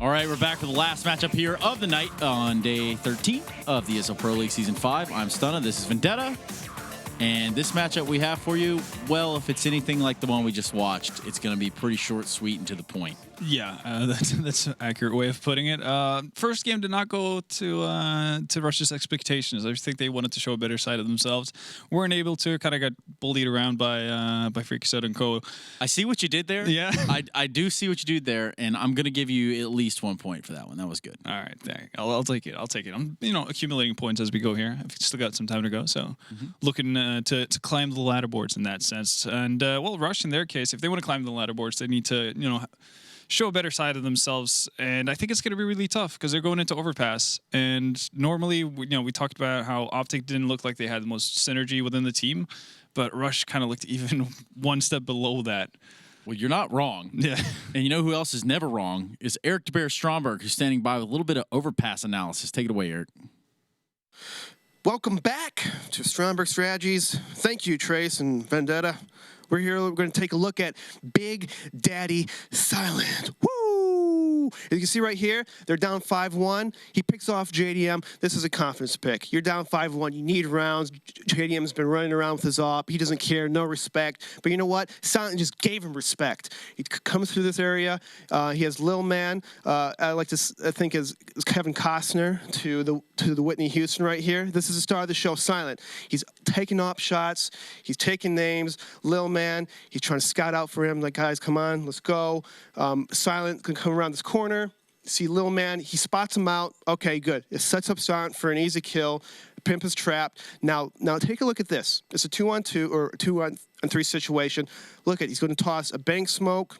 All right, we're back for the last matchup here of the night on day 13 of the ESL Pro League Season 5. I'm Stunna. This is Vendetta. And this matchup we have for you, well, if it's anything like the one we just watched, it's going to be pretty short, sweet, and to the point. Yeah, that's an accurate way of putting it. First game did not go to Rush's expectations. I think they wanted to show a better side of themselves. Weren't able to. Kind of got bullied around by Freaky and Co. I see what you did there. Yeah, I do see what you did there, and I'm going to give you at least 1 point for that one. That was good. All right, there. I'll take it. I'll take it. I'm accumulating points as we go here. I've still got some time to go, so looking to climb the ladder boards in that sense. And well, Rush in their case, if they want to climb the ladder boards, they need to show a better side of themselves, and I think it's going to be really tough because they're going into Overpass. And normally, we talked about how OpTic didn't look like they had the most synergy within the team, but Rush kind of looked even one step below that. Well, you're not wrong. Yeah. And you know who else is never wrong is Eric DeBear Stromberg, who's standing by with a little bit of Overpass analysis. Take it away, Eric. Welcome back to Stromberg Strategies. Thank you, Trace and Vendetta. We're going to take a look at Big Daddy Silent. Woo! As you can see right here, they're down 5-1. He picks off JDM. This is a confidence pick. You're down 5-1. You need rounds. JDM's been running around with his op. He doesn't care. No respect. But you know what? Silent just gave him respect. He comes through this area. He has Lil Man. I like to think is Kevin Costner to the Whitney Houston right here. This is the star of the show, Silent. He's taking op shots. He's taking names. Lil Man. He's trying to scout out for him. Like, guys, come on, let's go. Silent can come around this corner. See Lil Man. He spots him out. Okay, good. It sets up Silent for an easy kill. Pimp is trapped. Now take a look at this. It's a 2-on-2 or 2-on-3 situation. Look at. He's going to toss a bank smoke.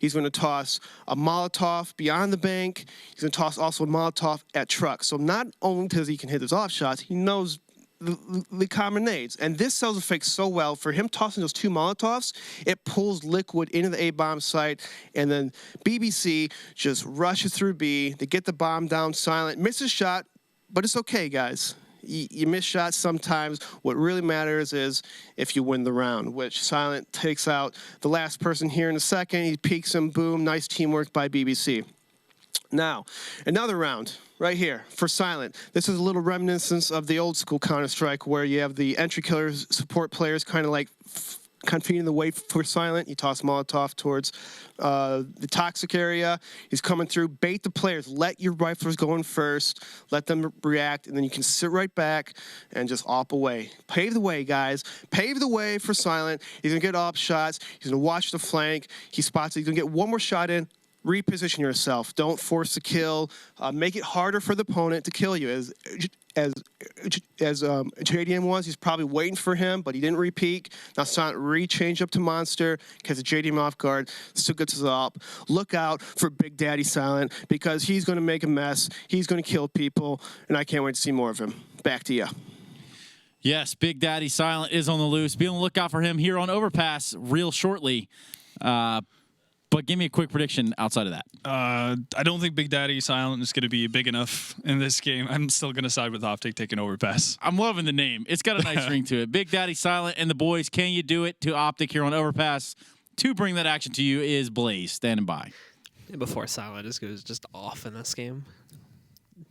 He's going to toss a Molotov beyond the bank. He's going to toss also a Molotov at truck. So not only does he can hit his off shots, he knows the common nades. And this sells a fake so well. For him tossing those 2 Molotovs, it pulls Liquid into the A-bomb site, and then BBC just rushes through B. They get the bomb down. Silent misses shot, but it's okay, guys. You miss shots sometimes. What really matters is if you win the round, which Silent takes out the last person here in a second. He peeks him, boom, nice teamwork by BBC. Now, another round right here for Silent. This is a little reminiscence of the old school Counter-Strike where you have the entry killers, support players kind of feeding the way for Silent. You toss Molotov towards the toxic area. He's coming through. Bait the players. Let your riflers go in first. Let them react, and then you can sit right back and just op away. Pave the way, guys. Pave the way for Silent. He's going to get op shots. He's going to watch the flank. He spots it. He's going to get one more shot in. Reposition yourself. Don't force the kill. Make it harder for the opponent to kill you. As JDM was, he's probably waiting for him, but he didn't re-peek. Now Silent re-change up to Monster, because the JDM off guard still gets his op. Look out for Big Daddy Silent, because he's going to make a mess. He's going to kill people, and I can't wait to see more of him. Back to you. Yes, Big Daddy Silent is on the loose. Be on the lookout for him here on Overpass real shortly. But give me a quick prediction outside of that. I don't think Big Daddy Silent is going to be big enough in this game. I'm still going to side with OpTic taking Overpass. I'm loving the name. It's got a nice ring to it. Big Daddy Silent and the boys, can you do it to OpTic here on Overpass? To bring that action to you is Blaze, standing by. Before Silent just goes just off in this game.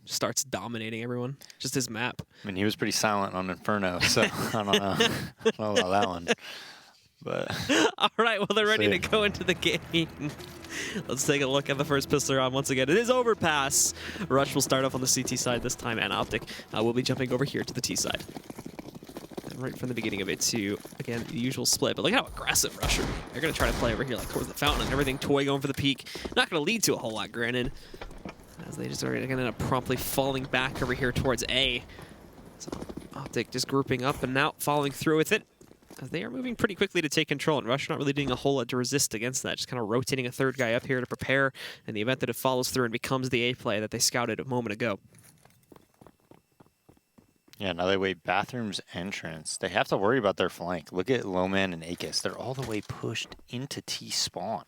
Starts dominating everyone. Just his map. I mean, he was pretty silent on Inferno, so I don't know. I don't know about that one. But all right, well, they're ready to go into the game. Let's take a look at the first pistol round once again. It is Overpass. Rush will start off on the CT side this time, and OpTic will be jumping over here to the T side. And right from the beginning of it, too, again, the usual split. But look how aggressive Rush are. They're going to try to play over here like towards the fountain and everything. Toy going for the peak. Not going to lead to a whole lot, granted, as they just are going to end up promptly falling back over here towards A. So OpTic just grouping up and now following through with it, as they are moving pretty quickly to take control, and Rush not really doing a whole lot to resist against that, just kind of rotating a third guy up here to prepare in the event that it follows through and becomes the A play that they scouted a moment ago. yeah, now they wait Bathroom's entrance. They have to worry about their flank. Look at Lowman and Akis. They're all the way pushed into T spawn.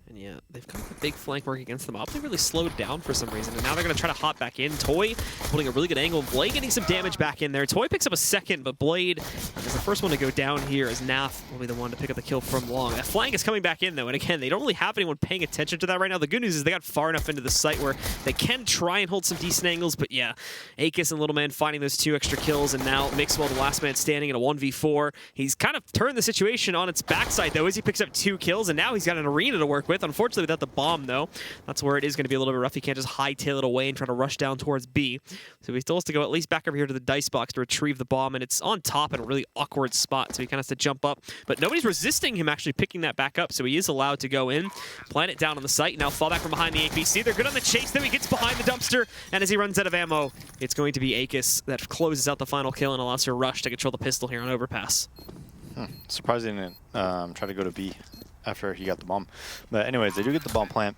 And yeah, they've got the big flank work against them. OpTic really slowed down for some reason, and now they're going to try to hop back in. Toy putting a really good angle. Blade getting some damage back in there. Toy picks up a second, but Blade is the first one to go down here as Naf will be the one to pick up the kill from Long. That flank is coming back in, though, and again, they don't really have anyone paying attention to that right now. The good news is they got far enough into the site where they can try and hold some decent angles, but yeah, Akis and Little Man finding those 2 extra kills, and now Mixwell, the last man standing in a 1v4. He's kind of turned the situation on its backside, though, as he picks up 2 kills, and now he's got an arena to work with. Unfortunately, without the bomb, though, that's where it is going to be a little bit rough. He can't just hightail it away and try to rush down towards B. So he still has to go at least back over here to the dice box to retrieve the bomb, and it's on top in a really awkward spot, so he kind of has to jump up. But nobody's resisting him actually picking that back up, so he is allowed to go in, plant it down on the site, now fall back from behind the APC. They're good on the chase, though. He gets behind the dumpster, and as he runs out of ammo, it's going to be Akis that closes out the final kill and allows her rush to control the pistol here on Overpass. Surprised he didn't try to go to B after he got the bomb. But anyways, they do get the bomb plant.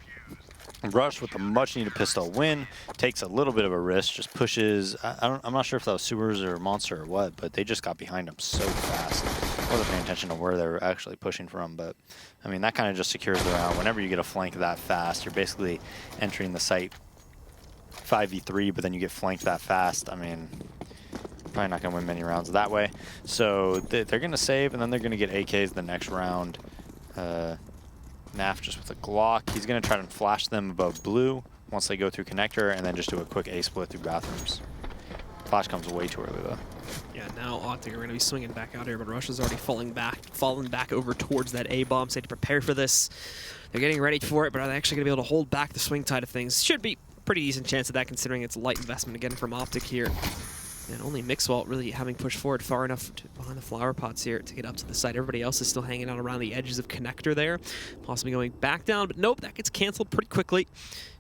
Rush with a much-needed pistol win. Takes a little bit of a risk, just pushes. I'm not sure if that was Sewers or Monster or what, but they just got behind him so fast. I wasn't paying attention to where they were actually pushing from, but I mean, that kind of just secures the round. Whenever you get a flank that fast, you're basically entering the site 5v3, but then you get flanked that fast. I mean, probably not going to win many rounds that way. So they're going to save, and then they're going to get AKs the next round. Naf just with a Glock. He's going to try to flash them above blue once they go through connector, and then just do a quick A-split through bathrooms. Flash comes way too early, though. Yeah, now OpTic are going to be swinging back out here, but Rush is already fallen back over towards that A-bomb, so they have to prepare for this. They're getting ready for it, but are they actually going to be able to hold back the swing tide of things? Should be a pretty decent chance of that, considering it's a light investment again from OpTic here. And only Mixwell really having pushed forward far enough behind the flower pots here to get up to the side. Everybody else is still hanging out around the edges of connector there, possibly going back down, but nope, that gets canceled pretty quickly.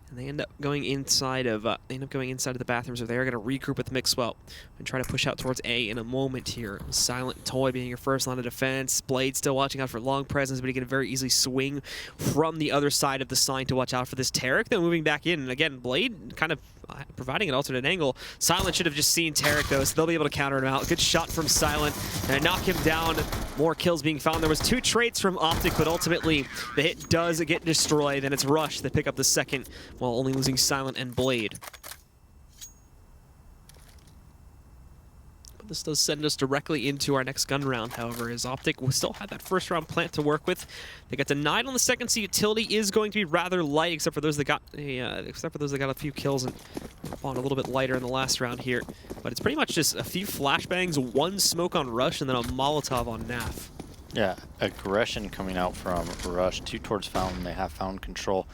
And they end up going inside of the bathrooms, or they're going to regroup with Mixwell and try to push out towards A in a moment here. Silent Toy being your first line of defense. Blade still watching out for long presence, but he can very easily swing from the other side of the sign to watch out for this Tarek. Then moving back in, and again, Blade kind of providing an alternate angle. Silent should have just seen Tarek, though, so they'll be able to counter him out. Good shot from Silent, and knock him down. More kills being found. There was 2 trades from OpTic, but ultimately the hit does get destroyed, and it's Rush that pick up the second, while only losing Silent and Blade. But this does send us directly into our next gun round, however, as OpTic will still have that first round plant to work with. They got denied on the second, so utility is going to be rather light, except for those that got a few kills and on a little bit lighter in the last round here. But it's pretty much just a few flashbangs, 1 smoke on Rush, and then a Molotov on Naf. Yeah, aggression coming out from Rush, 2 towards Fountain. They have Fountain control.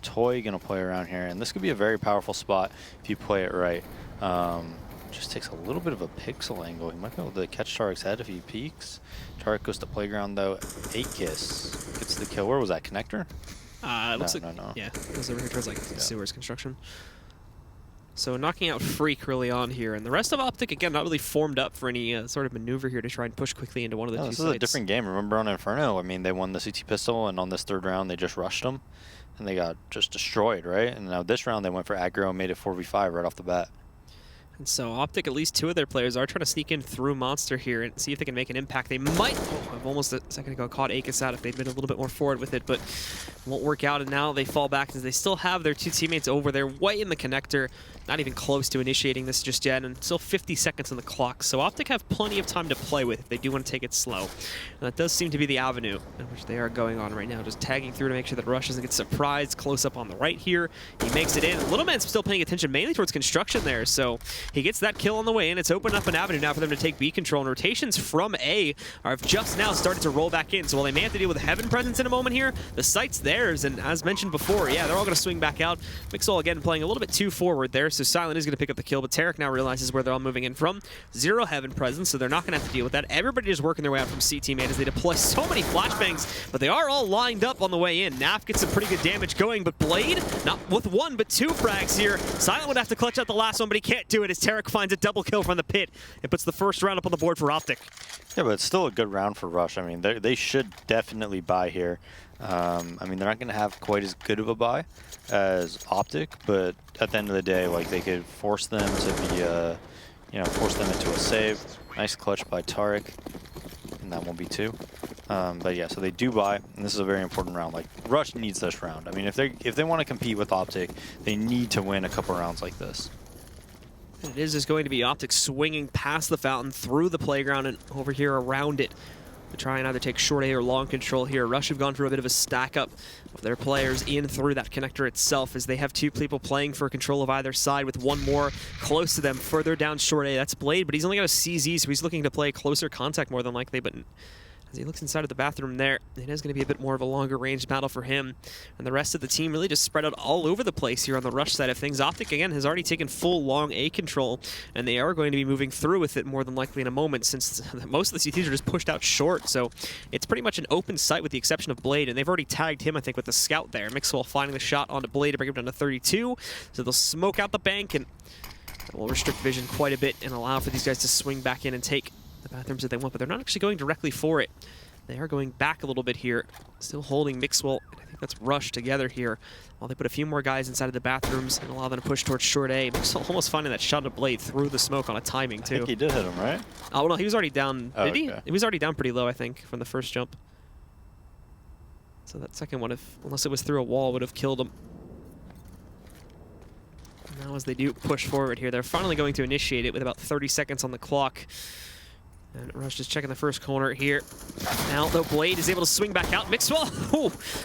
Toy gonna play around here, and this could be a very powerful spot if you play it right. Just takes a little bit of a pixel angle. He might be able to catch Tarek's head if he peeks. Tarek goes to playground, though. Akis gets the kill. Where was that, connector? It looks like, yeah, it was over here towards like Sewers construction. So knocking out Freak really on here, and the rest of OpTic, again, not really formed up for any sort of maneuver here to try and push quickly into one of the 2 sites. This is a different game. Remember on Inferno, I mean, they won the CT pistol, and on this 3rd round, they just rushed them, and they got just destroyed, right? And now this round, they went for aggro and made it 4v5 right off the bat. And so OpTic, at least 2 of their players are trying to sneak in through Monster here and see if they can make an impact. They might have almost a second ago caught Akis out if they'd been a little bit more forward with it, but won't work out, and now they fall back as they still have their 2 teammates over there way in the connector, not even close to initiating this just yet, and still 50 seconds on the clock. So OpTic have plenty of time to play with if they do want to take it slow. And that does seem to be the avenue in which they are going on right now, just tagging through to make sure that Rush doesn't get surprised. Close up on the right here. He makes it in. Little Man's still paying attention mainly towards construction there, so he gets that kill on the way in. It's opened up an avenue now for them to take B control, and rotations from A are just now started to roll back in. So while they may have to deal with Heaven presence in a moment here, the site's theirs, and as mentioned before, yeah, they're all going to swing back out. Mixwell again playing a little bit too forward there, so Silent is going to pick up the kill, but Tarek now realizes where they're all moving in from. 0 Heaven presence, so they're not going to have to deal with that. Everybody is working their way out from CT main as they deploy so many flashbangs, but they are all lined up on the way in. Naf gets some pretty good damage going, but Blade, not with 1, but 2 frags here. Silent would have to clutch out the last one, but he can't do it as Tarek finds a double kill from the pit. It puts the first round up on the board for OpTic. Yeah, but it's still a good round for Rush. I mean, they should definitely buy here. I mean, they're not going to have quite as good of a buy as OpTic, but at the end of the day, like, they could force them to be, force them into a save. Nice clutch by Tarek, and that won't be 2. But yeah, so they do buy, and this is a very important round. Like, Rush needs this round. I mean, if they want to compete with OpTic, they need to win a couple rounds like this. It is just going to be OpTic swinging past the fountain, through the playground, and over here around it to try and either take short A or long control here. Rush have gone for a bit of a stack up of their players in through that connector itself, as they have two people playing for control of either side, with one more close to them further down short A. That's Blade, but he's only got a CZ, so he's looking to play closer contact more than likely. But as he looks inside of the bathroom there, it is going to be a bit more of a longer range battle for him. And the rest of the team really just spread out all over the place here on the Rush side of things. OpTic, again, has already taken full long A control, and they are going to be moving through with it more than likely in a moment, since most of the CTs are just pushed out short. So it's pretty much an open site with the exception of Blade, and they've already tagged him, I think, with the scout there. Mixwell finding the shot onto Blade to bring him down to 32. So they'll smoke out the bank, and that will restrict vision quite a bit and allow for these guys to swing back in and take the bathrooms that they want, but they're not actually going directly for it. They are going back a little bit here, still holding Mixwell, and I think that's Rush together here, while they put a few more guys inside of the bathrooms and allow them to push towards short A. Mixwell almost finding that shot of Blade through the smoke on a timing, too. I think he did hit him, right? Oh, no, he was already down. Oh, did he? okay. He was already down pretty low, I think, from the first jump. So that second one, unless it was through a wall, would have killed him. Now as they do push forward here, they're finally going to initiate it with about 30 seconds on the clock. And Rush just checking the first corner here. Now, though, Blade is able to swing back out. Mixwell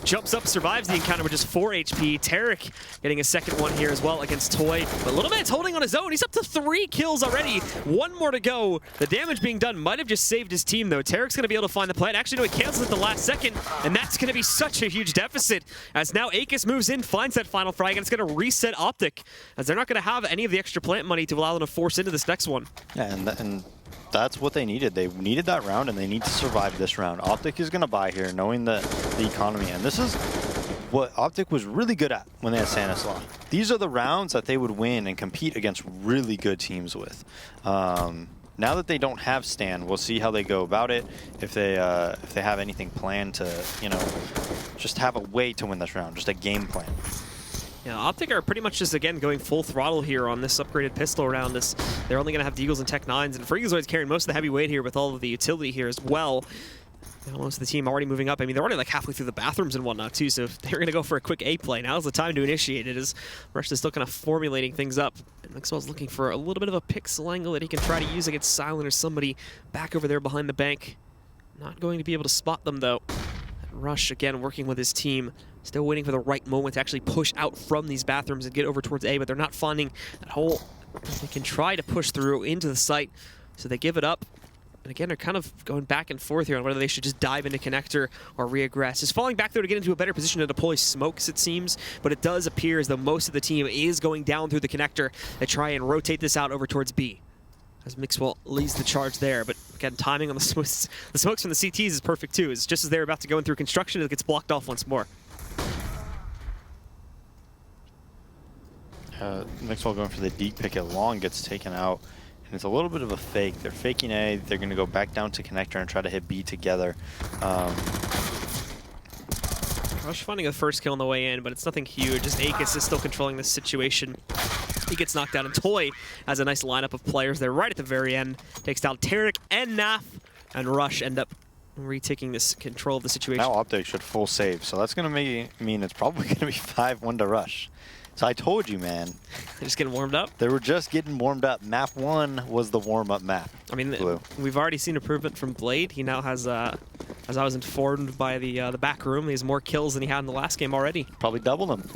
jumps up, survives the encounter with just 4 HP. Tarek getting a second one here as well against Toy. But Little Man's holding on his own. He's up to 3 kills already. 1 more to go. The damage being done might have just saved his team, though. Tarek's going to be able to find the plant. Actually, no, he cancels at the last second. And that's going to be such a huge deficit, as now Akis moves in, finds that final frag, and it's going to reset OpTic, as they're not going to have any of the extra plant money to allow them to force into this next one. Yeah, and that's what they needed. They needed that round, and they need to survive this round. OpTic is going to buy here, knowing the economy. And this is what OpTic was really good at when they had Stanislaw. These are the rounds that they would win and compete against really good teams with. Now that they don't have Stan, we'll see how they go about it. If they have anything planned to, just have a way to win this round, just a game plan. Yeah, OpTic are pretty much just, again, going full throttle here on this upgraded pistol around us. They're only going to have Deagles and Tech 9s, and Freakazoid's carrying most of the heavy weight here with all of the utility here as well. Most of the team already moving up. I mean, they're already like halfway through the bathrooms and whatnot, too, so if they're going to go for a quick A play, now's the time to initiate it, as Rush is still kind of formulating things up. And Mixwell's looking for a little bit of a pixel angle that he can try to use against Silent or somebody back over there behind the bank. Not going to be able to spot them, though. Rush, again, working with his team. Still waiting for the right moment to actually push out from these bathrooms and get over towards A, but they're not finding that hole. They can try to push through into the site, so they give it up. And again, they're kind of going back and forth here on whether they should just dive into connector or reaggress. Just falling back there to get into a better position to deploy smokes, it seems, but it does appear as though most of the team is going down through the connector to try and rotate this out over towards B, as Mixwell leads the charge there. But again, timing on the smokes from the CTs is perfect too. It's just as they're about to go in through construction, it gets blocked off once more. Mixwell going for the deep picket long gets taken out, and it's a little bit of a fake. They're faking A, they're going to go back down to connector and try to hit B together. Rush finding a first kill on the way in, but it's nothing huge. Just Akis is still controlling this situation. He gets knocked out, and Toy has a nice lineup of players there right at the very end. Takes down Tarek and Naf, and Rush end up retaking this control of the situation. Now OpTic should full save, so that's going to mean it's probably going to be 5-1 to Rush. So I told you, man. They're just getting warmed up? They were just getting warmed up. Map 1 was the warm-up map. I mean, we've already seen improvement from Blade. He now has, as I was informed by the back room, he has more kills than he had in the last game already. Probably doubled them.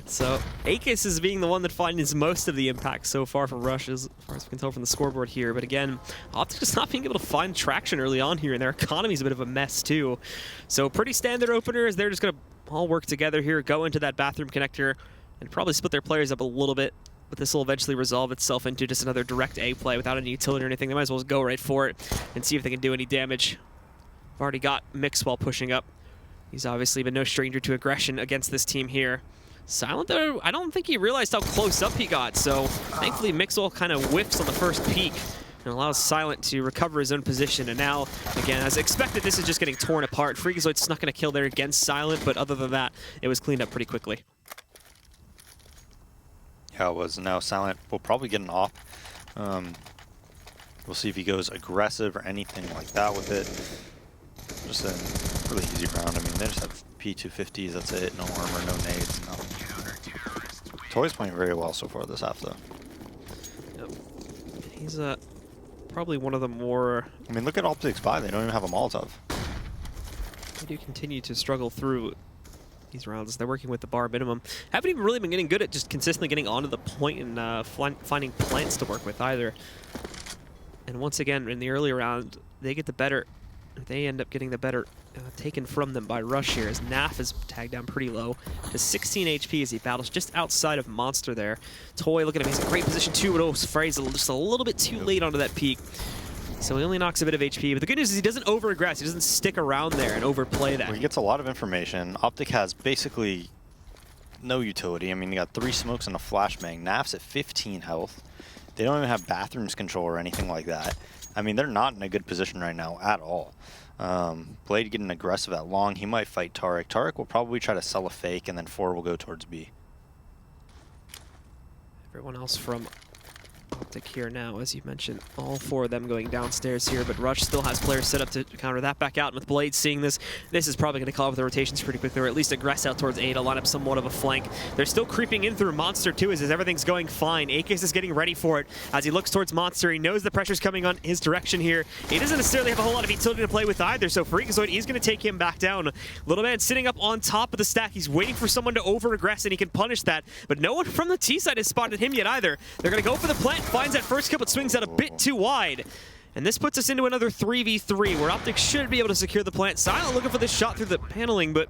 So Akis is being the one that finds most of the impact so far for Rush, as far as we can tell from the scoreboard here. But again, OpTic just not being able to find traction early on here, and their economy's a bit of a mess too. So pretty standard opener, as they're just going to all work together here, go into that bathroom connector, and probably split their players up a little bit. But this will eventually resolve itself into just another direct A play without any utility or anything. They might as well just go right for it and see if they can do any damage. I've already got Mixwell pushing up. He's obviously been no stranger to aggression against this team here. Silent, though, I don't think he realized how close up he got, so thankfully Mixwell kind of whiffs on the first peek and allows Silent to recover his own position. And now, again, as expected, this is just getting torn apart. Freakazoid snuck in a kill there against Silent, but other than that, it was cleaned up pretty quickly. Yeah, it was. Now Silent will probably get an off. We'll see if he goes aggressive or anything like that with it. Just a really easy round. I mean, they just have P250s, that's it. No armor, no nades, nothing. Toy's playing very well so far this half, though. Yep. He's probably one of the more... I mean, look at OpTic's buy. They don't even have a Molotov. They do continue to struggle through these rounds. They're working with the bar minimum. Haven't even really been getting good at just consistently getting onto the point and finding plants to work with either. And once again, in the early round, they get the better. They end up getting the better taken from them by Rush here, as Naf is tagged down pretty low. Has 16 HP as he battles just outside of Monster there. Toy, look at him, he's in great position too, but Frey's just a little bit too late onto that peak. So he only knocks a bit of HP, but the good news is he doesn't over-aggress. He doesn't stick around there and overplay that. Well, he gets a lot of information. OpTic has basically no utility. I mean, they got 3 smokes and a flashbang. Naf's at 15 health. They don't even have bathrooms control or anything like that. I mean, they're not in a good position right now at all. Blade getting aggressive at long. He might fight Tarek. Tarek will probably try to sell a fake, and then 4 will go towards B. Everyone else from OpTic here now, as you mentioned, all 4 of them going downstairs here, but Rush still has players set up to counter that back out. And with Blade seeing this is probably going to call up the rotations pretty quickly, or at least aggress out towards A to line up somewhat of a flank. They're still creeping in through Monster too, as everything's going fine. Akis is getting ready for it as he looks towards Monster. He knows the pressure's coming on his direction here. He doesn't necessarily have a whole lot of utility to play with either, so Freakazoid is going to take him back down. Little man sitting up on top of the stack. He's waiting for someone to over-aggress, and he can punish that, but no one from the T side has spotted him yet either. They're going to go for the plant, finds that first kill, but swings out a bit too wide. And this puts us into another 3v3 where OpTic should be able to secure the plant. Silent looking for this shot through the paneling, but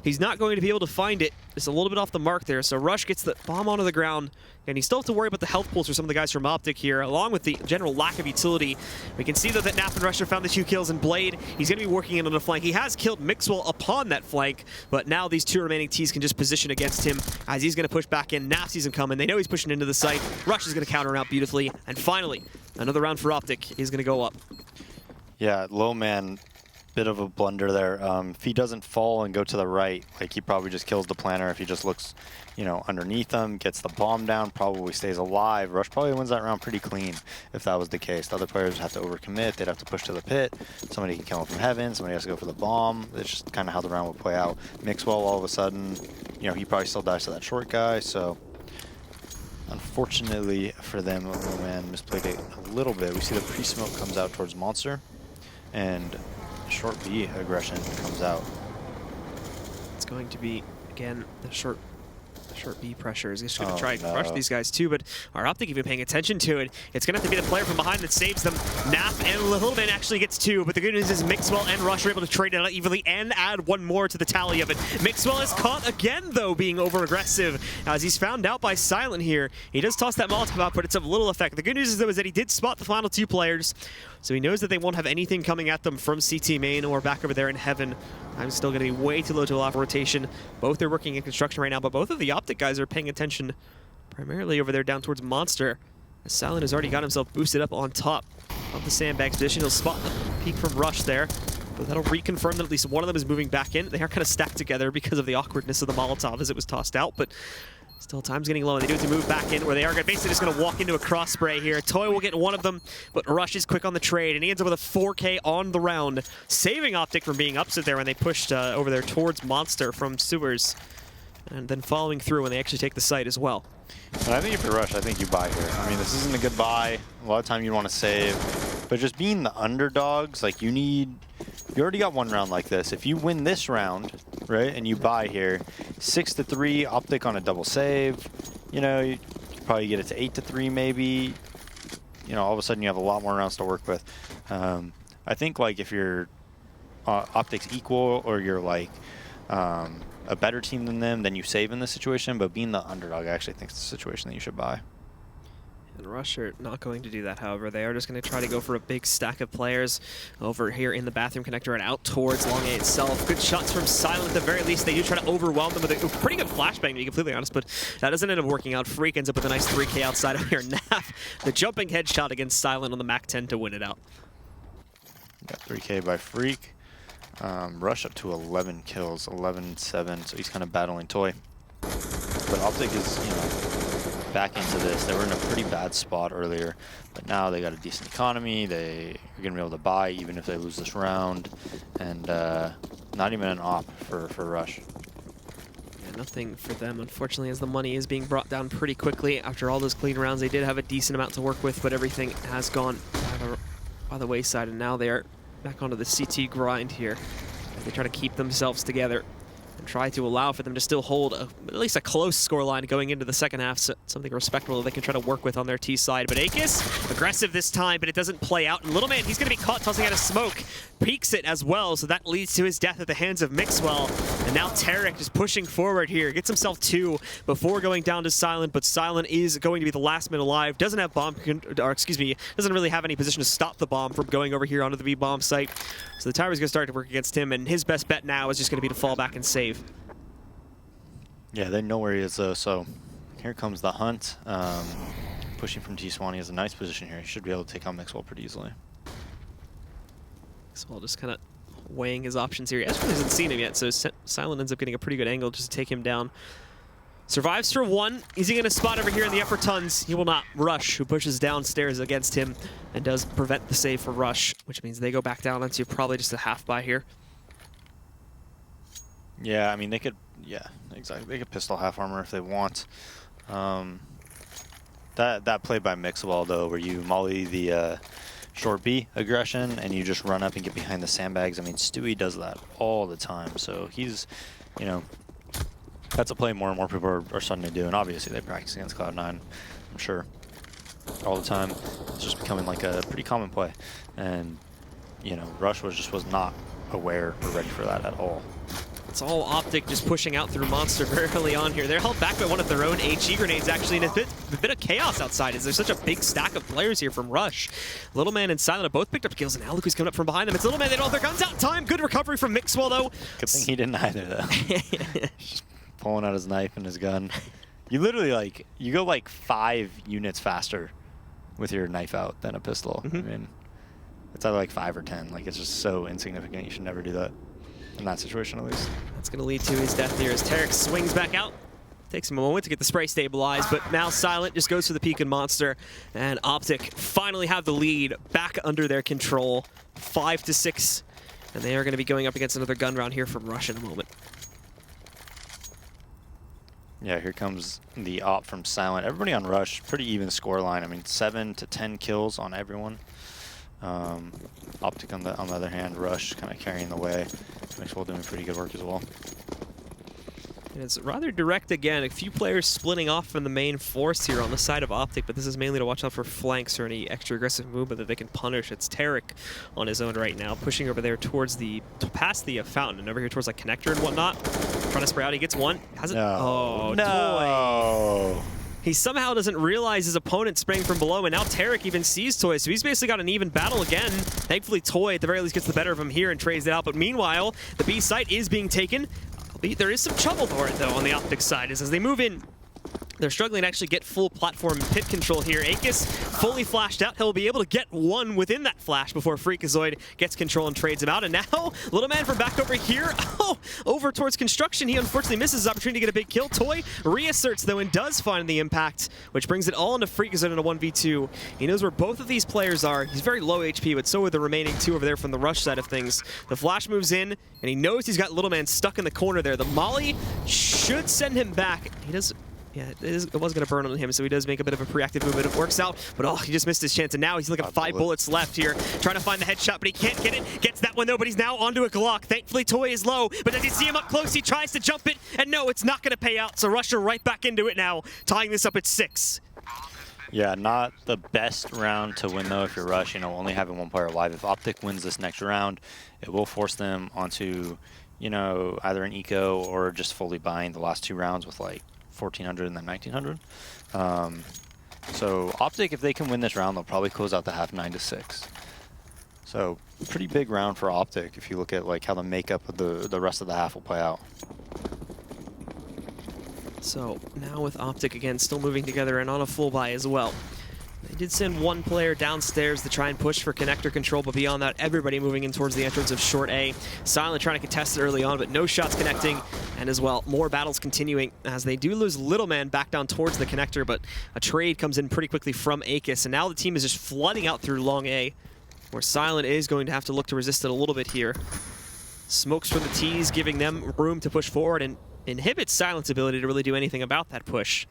he's not going to be able to find it. It's a little bit off the mark there, so Rush gets the bomb onto the ground, and you still have to worry about the health pools for some of the guys from OpTic here, along with the general lack of utility. We can see though that Nap and Rush have found the 2 kills, and Blade, he's going to be working in on the flank. He has killed Mixwell upon that flank, but now these 2 remaining Ts can just position against him as he's going to push back in. Nap sees him coming. They know he's pushing into the site. Rush is going to counter him out beautifully, and finally, another round for OpTic is going to go up. Yeah, low man, bit of a blunder there. If he doesn't fall and go to the right, like he probably just kills the planner. If he just looks, you know, underneath him, gets the bomb down, probably stays alive. Rush probably wins that round pretty clean if that was the case. The other players have to overcommit. They'd have to push to the pit. Somebody can kill him from heaven. Somebody has to go for the bomb. It's just kind of how the round would play out. Mixwell, all of a sudden, you know, he probably still dies to that short guy. So unfortunately for them, low man misplayed it a little bit. We see the pre-smoke comes out towards Monster, and short B aggression comes out. It's going to be, again, the short B pressure is just going to try and crush these guys too, but our OpTic even paying attention to it. It's going to have to be the player from behind that saves them. Nap and Little Man actually gets 2, but the good news is Mixwell and Rush are able to trade it out evenly and add 1 more to the tally of it. Mixwell is caught again, though, being over-aggressive as he's found out by Silent here. He does toss that Molotov out, but it's of little effect. The good news is, though, is that he did spot the final 2 players, so he knows that they won't have anything coming at them from CT main or back over there in heaven. I'm still going to be way too low to allow for rotation. Both are working in construction right now, but both of the OpTic guys are paying attention primarily over there down towards Monster. As Silent has already got himself boosted up on top of the sandbags position. He'll spot the peek from Rush there, but that'll reconfirm that at least one of them is moving back in. They are kind of stacked together because of the awkwardness of the Molotov as it was tossed out, but still, time's getting low, and they do have to move back in where they are basically just going to walk into a cross spray here. Toy will get 1 of them, but Rush is quick on the trade, and he ends up with a 4K on the round, saving OpTic from being upset there when they pushed over there towards Monster from sewers, and then following through when they actually take the site as well. And I think if you're Rush, I think you buy here. I mean, this isn't a good buy. A lot of time you want to save, but just being the underdogs, like you already got 1 round like this. If you win this round, right, and you buy here, 6-3, OpTic on a double save, you know, you probably get it to 8-3 maybe. You know, all of a sudden you have a lot more rounds to work with. I think like if you're OpTic's equal or you're like a better team than them, then you save in this situation. But being the underdog, I actually think it's a situation that you should buy. And Rush are not going to do that, however. They are just going to try to go for a big stack of players over here in the bathroom connector and out towards Long A itself. Good shots from Silent at the very least. They do try to overwhelm them with a pretty good flashbang, to be completely honest, but that doesn't end up working out. Freak ends up with a nice 3K outside of here. Naf, the jumping headshot against Silent on the Mac 10 to win it out. Got 3K by Freak. Rush up to 11 kills, 11-7, so he's kind of battling Toy. But OpTic is, you know, back into this. They were in a pretty bad spot earlier, but now they got a decent economy. They are going to be able to buy even if they lose this round, and not even an op for Rush. Yeah, nothing for them, unfortunately, as the money is being brought down pretty quickly. After all those clean rounds, they did have a decent amount to work with, but everything has gone by the wayside, and now they are back onto the CT grind here as they try to keep themselves together and try to allow for them to still hold at least a close scoreline going into the second half, so something respectable that they can try to work with on their T side. But Aegis, aggressive this time, but it doesn't play out. And Little Man, he's going to be caught tossing out a smoke, peeks it as well, so that leads to his death at the hands of Mixwell. And now Tarek just pushing forward here, gets himself 2 before going down to Silent, but Silent is going to be the last man alive, doesn't have bomb, or excuse me, doesn't really have any position to stop the bomb from going over here onto the B-bomb site. So the Tiger's going to start to work against him, and his best bet now is just going to be to fall back and save. Yeah, they know where he is, though, so here comes the hunt. Pushing from T-Swan, he has a nice position here. He should be able to take on Mixwell pretty easily. Mixwell just kind of weighing his options here. He actually hasn't seen him yet, so Silent ends up getting a pretty good angle just to take him down. Survives for 1. Is he going to spot over here in the upper tons? He will not. Rush, who pushes downstairs against him and does prevent the save for Rush, which means they go back down onto probably just a half buy here. Yeah, I mean, they could, yeah, exactly. They could pistol half armor if they want. That play by Mixwell, though, where you molly the short B aggression and you just run up and get behind the sandbags. I mean, Stewie does that all the time. So he's, you know, that's a play more and more people are starting to do. And obviously they practice against Cloud9, I'm sure, all the time. It's just becoming like a pretty common play. And, you know, Rush was not aware or ready for that at all. It's all OpTic just pushing out through Monster very early on here. They're held back by one of their own HE grenades, actually, and a bit of chaos outside as there's such a big stack of players here from Rush. Little Man and Silent have both picked up kills, and now look who's coming up from behind them. It's Little Man. They don't have their guns out. Time. Good recovery from Mixwell, though. Good thing he didn't either, though. He's just pulling out his knife and his gun. You literally, like, you go like 5 units faster with your knife out than a pistol. I mean, it's either like 5 or 10. Like, it's just so insignificant. You should never do that. In that situation, at least. That's going to lead to his death here as Tarek swings back out. Takes him a moment to get the spray stabilized, but now Silent just goes for the peek and Monster, and OpTic finally have the lead back under their control, 5-6, and they are going to be going up against another gun round here from Rush in a moment. Yeah, here comes the op from Silent. Everybody on Rush, pretty even score line. I mean, 7 to 10 kills on everyone. OpTic on the other hand, Rush kind of carrying the way. Mixwell doing pretty good work as well. And it's rather direct again. A few players splitting off from the main force here on the side of OpTic, but this is mainly to watch out for flanks or any extra aggressive movement that they can punish. It's Tarek on his own right now, pushing over there towards past the fountain and over here towards like connector and whatnot. Trying to spray out. He gets one. Has it? No. Oh, no. Toy. He somehow doesn't realize his opponent spraying from below, and now Tarek even sees Toy, so he's basically got an even battle again. Thankfully, Toy, at the very least, gets the better of him here and trades it out, but meanwhile, the B site is being taken. There is some trouble for it, though, on the OpTic side, as they move in. They're struggling to actually get full platform pit control here. Aegis fully flashed out. He'll be able to get one within that flash before Freakazoid gets control and trades him out. And now, Little Man from back over here, over towards construction. He unfortunately misses his opportunity to get a big kill. Toy reasserts, though, and does find the impact, which brings it all into Freakazoid in a 1v2. He knows where both of these players are. He's very low HP, but so are the remaining 2 over there from the Rush side of things. The flash moves in, and he knows he's got Little Man stuck in the corner there. The molly should send him back. He does... Yeah, it was going to burn on him, so he does make a bit of a preactive movement. It works out, but he just missed his chance, and now he's looking at 5 bullets left here, trying to find the headshot, but he can't get it. Gets that one, though, but he's now onto a Glock. Thankfully, Toy is low, but does he see him up close? He tries to jump it, and no, it's not going to pay out, so Rusher right back into it now, tying this up at 6. Yeah, not the best round to win, though, if you're Rush, you know, only having 1 player alive. If OpTic wins this next round, it will force them onto, you know, either an eco or just fully buying the last 2 rounds with, like, 1,400 and then 1,900. So OpTic, if they can win this round, they'll probably close out the half 9-6. So pretty big round for OpTic if you look at like how the makeup of the rest of the half will play out. So now with OpTic again still moving together and on a full buy as well. They did send one player downstairs to try and push for connector control, but beyond that, everybody moving in towards the entrance of short A. Silent trying to contest it early on, but no shots connecting. And as well, more battles continuing as they do lose Little Man back down towards the connector, but a trade comes in pretty quickly from Akis. And now the team is just flooding out through long A, where Silent is going to have to look to resist it a little bit here. Smokes from the T's, giving them room to push forward and inhibits Silent's ability to really do anything about that push.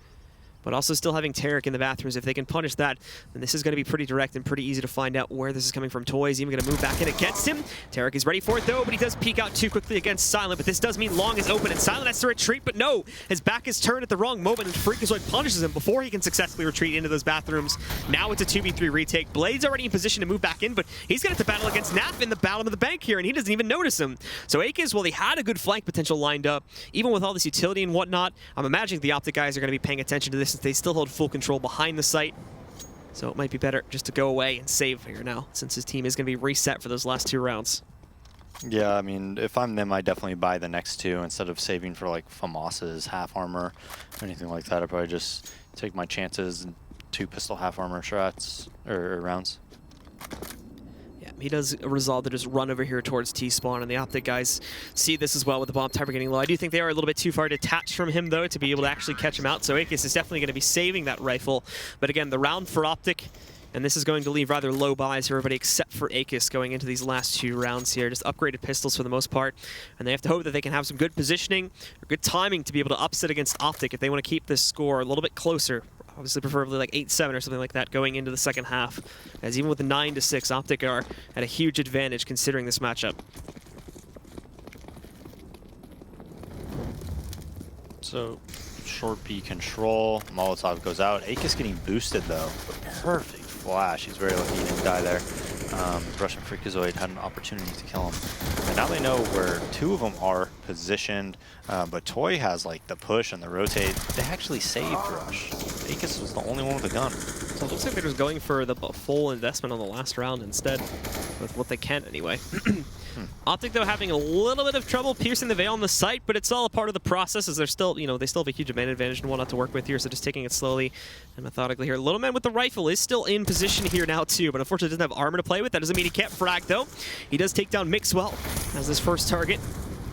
But also still having Tarek in the bathrooms. If they can punish that, then this is going to be pretty direct and pretty easy to find out where this is coming from. Toy is even going to move back in against him. Tarek is ready for it, though, but he does peek out too quickly against Silent. But this does mean Long is open, and Silent has to retreat, but no! His back is turned at the wrong moment, and Freakazoid punishes him before he can successfully retreat into those bathrooms. Now it's a 2v3 retake. Blade's already in position to move back in, but he's going to have to battle against Nap in the bottom of the bank here, and he doesn't even notice him. So Akis, well, he had a good flank potential lined up, even with all this utility and whatnot. I'm imagining the OpTic guys are going to be paying attention to this since they still hold full control behind the site. So it might be better just to go away and save here now, since his team is going to be reset for those last 2 rounds. Yeah, I mean, if I'm them, I definitely buy the next 2 instead of saving for like FAMAS's half armor or anything like that. I'd probably just take my chances and 2 pistol half armor shots or rounds. Yeah, he does resolve to just run over here towards T-spawn, and the OpTic guys see this as well with the bomb timer getting low. I do think they are a little bit too far detached from him, though, to be able to actually catch him out. So Akis is definitely going to be saving that rifle. But again, the round for OpTic, and this is going to leave rather low buys for everybody except for Akis going into these last 2 rounds here. Just upgraded pistols for the most part. And they have to hope that they can have some good positioning or good timing to be able to upset against OpTic if they want to keep this score a little bit closer. Obviously, preferably like 8-7 or something like that going into the second half. As even with the 9-6, OpTic are at a huge advantage considering this matchup. So, short B control. Molotov goes out. Akis getting boosted, though. Perfect flash. He's very lucky he didn't die there. Russian Freakazoid had an opportunity to kill him. And now they know where 2 of them are positioned, but Toy has like the push and the rotate. They actually saved Rush. Akis was the only one with a gun. So it looks like they're just going for the full investment on the last round instead, with what they can anyway. OpTic, though, having a little bit of trouble piercing the veil on the site, but it's all a part of the process, as they're still, they still have a huge advantage and whatnot to work with here, so just taking it slowly and methodically here. Little Man with the rifle is still in position here now, too, but unfortunately doesn't have armor to play with. That doesn't mean he can't frag, though. He does take down Mixwell as his first target.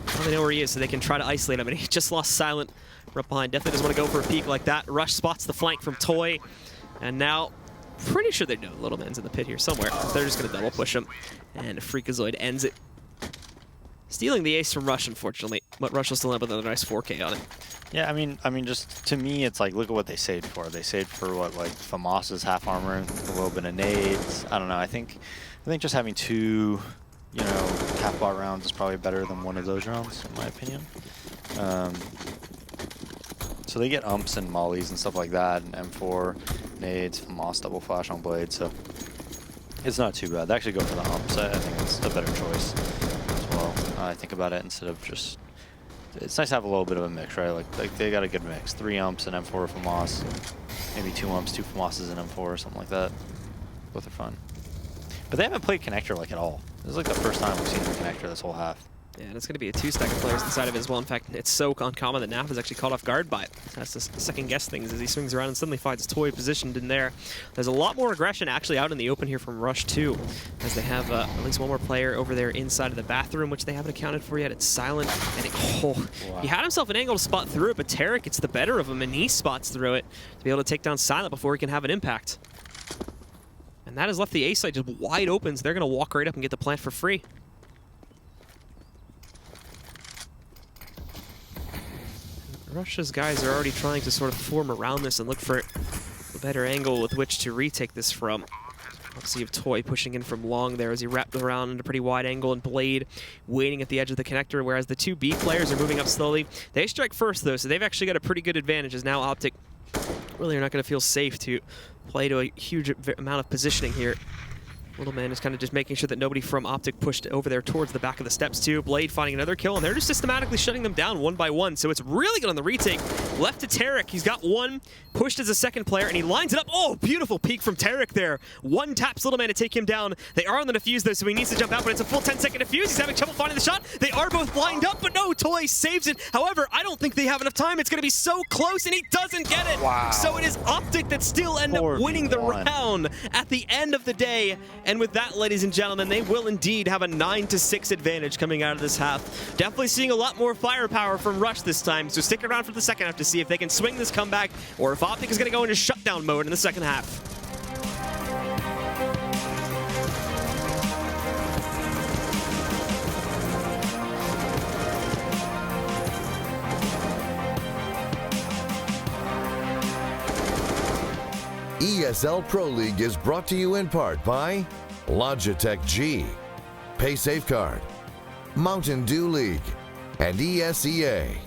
Now they know where he is, so they can try to isolate him, and he just lost Silent right behind. Definitely doesn't want to go for a peek like that. Rush spots the flank from Toy, and now pretty sure they know Little Man's in the pit here somewhere. They're just going to double push him, and Freakazoid ends it. Stealing the ace from Rush, unfortunately, but Rush will still end up with another nice 4K on it. Yeah, I mean, just to me, it's like, look at what they saved for. They saved for what, like FAMAS's half armor, a little bit of nades. I don't know. I think just having 2, half bot rounds is probably better than 1 of those rounds, in my opinion. So they get umps and mollies and stuff like that, and M4 nades, FAMAS double flash on Blade. So it's not too bad. They actually go for the umps. I think it's a better choice as well. I think about it instead of just. It's nice to have a little bit of a mix, right? Like they got a good mix. 3 umps and M4 FAMAS, maybe 2 umps, 2 FAMASs and M4 or something like that. Both are fun. But they haven't played connector like at all. This is like the first time we've seen the connector this whole half. Yeah, and it's going to be a 2-stack of players inside of it as well. In fact, it's so uncommon that Nap is actually caught off guard by it. Has to second guess things as he swings around and suddenly finds Toy positioned in there. There's a lot more aggression actually out in the open here from Rush too, as they have at least 1 more player over there inside of the bathroom, which they haven't accounted for yet. It's Silent, and he had himself an angle to spot through it, but Tarek gets the better of him, and he spots through it to be able to take down Silent before he can have an impact. And that has left the A site just wide open, so they're going to walk right up and get the plant for free. Russia's guys are already trying to sort of form around this and look for a better angle with which to retake this from. Obviously, you have Toy pushing in from long there as he wrapped around in a pretty wide angle, and Blade waiting at the edge of the connector, whereas the 2 B players are moving up slowly. They strike first, though, so they've actually got a pretty good advantage, as now OpTic really are not going to feel safe to play to a huge amount of positioning here. Little Man is kind of just making sure that nobody from OpTic pushed over there towards the back of the steps too. Blade finding another kill, and they're just systematically shutting them down one by one. So it's really good on the retake. Left to Tarek. He's got one, pushed as a second player, and he lines it up. Oh, beautiful peek from Tarek there. One taps Little Man to take him down. They are on the defuse though, so he needs to jump out, but it's a full 10-second defuse. He's having trouble finding the shot. They are both lined up, but no, Toy saves it. However, I don't think they have enough time. It's going to be so close, and he doesn't get it. Wow. So it is OpTic that still end up winning the 4v1. round at the end of the day. And with that, ladies and gentlemen, they will indeed have a 9-6 advantage coming out of this half. Definitely seeing a lot more firepower from Rush this time, so stick around for the second half to see if they can swing this comeback or if OpTic is going to go into shutdown mode in the second half. ESL Pro League is brought to you in part by Logitech G, Pay Safeguard, Mountain Dew League, and ESEA.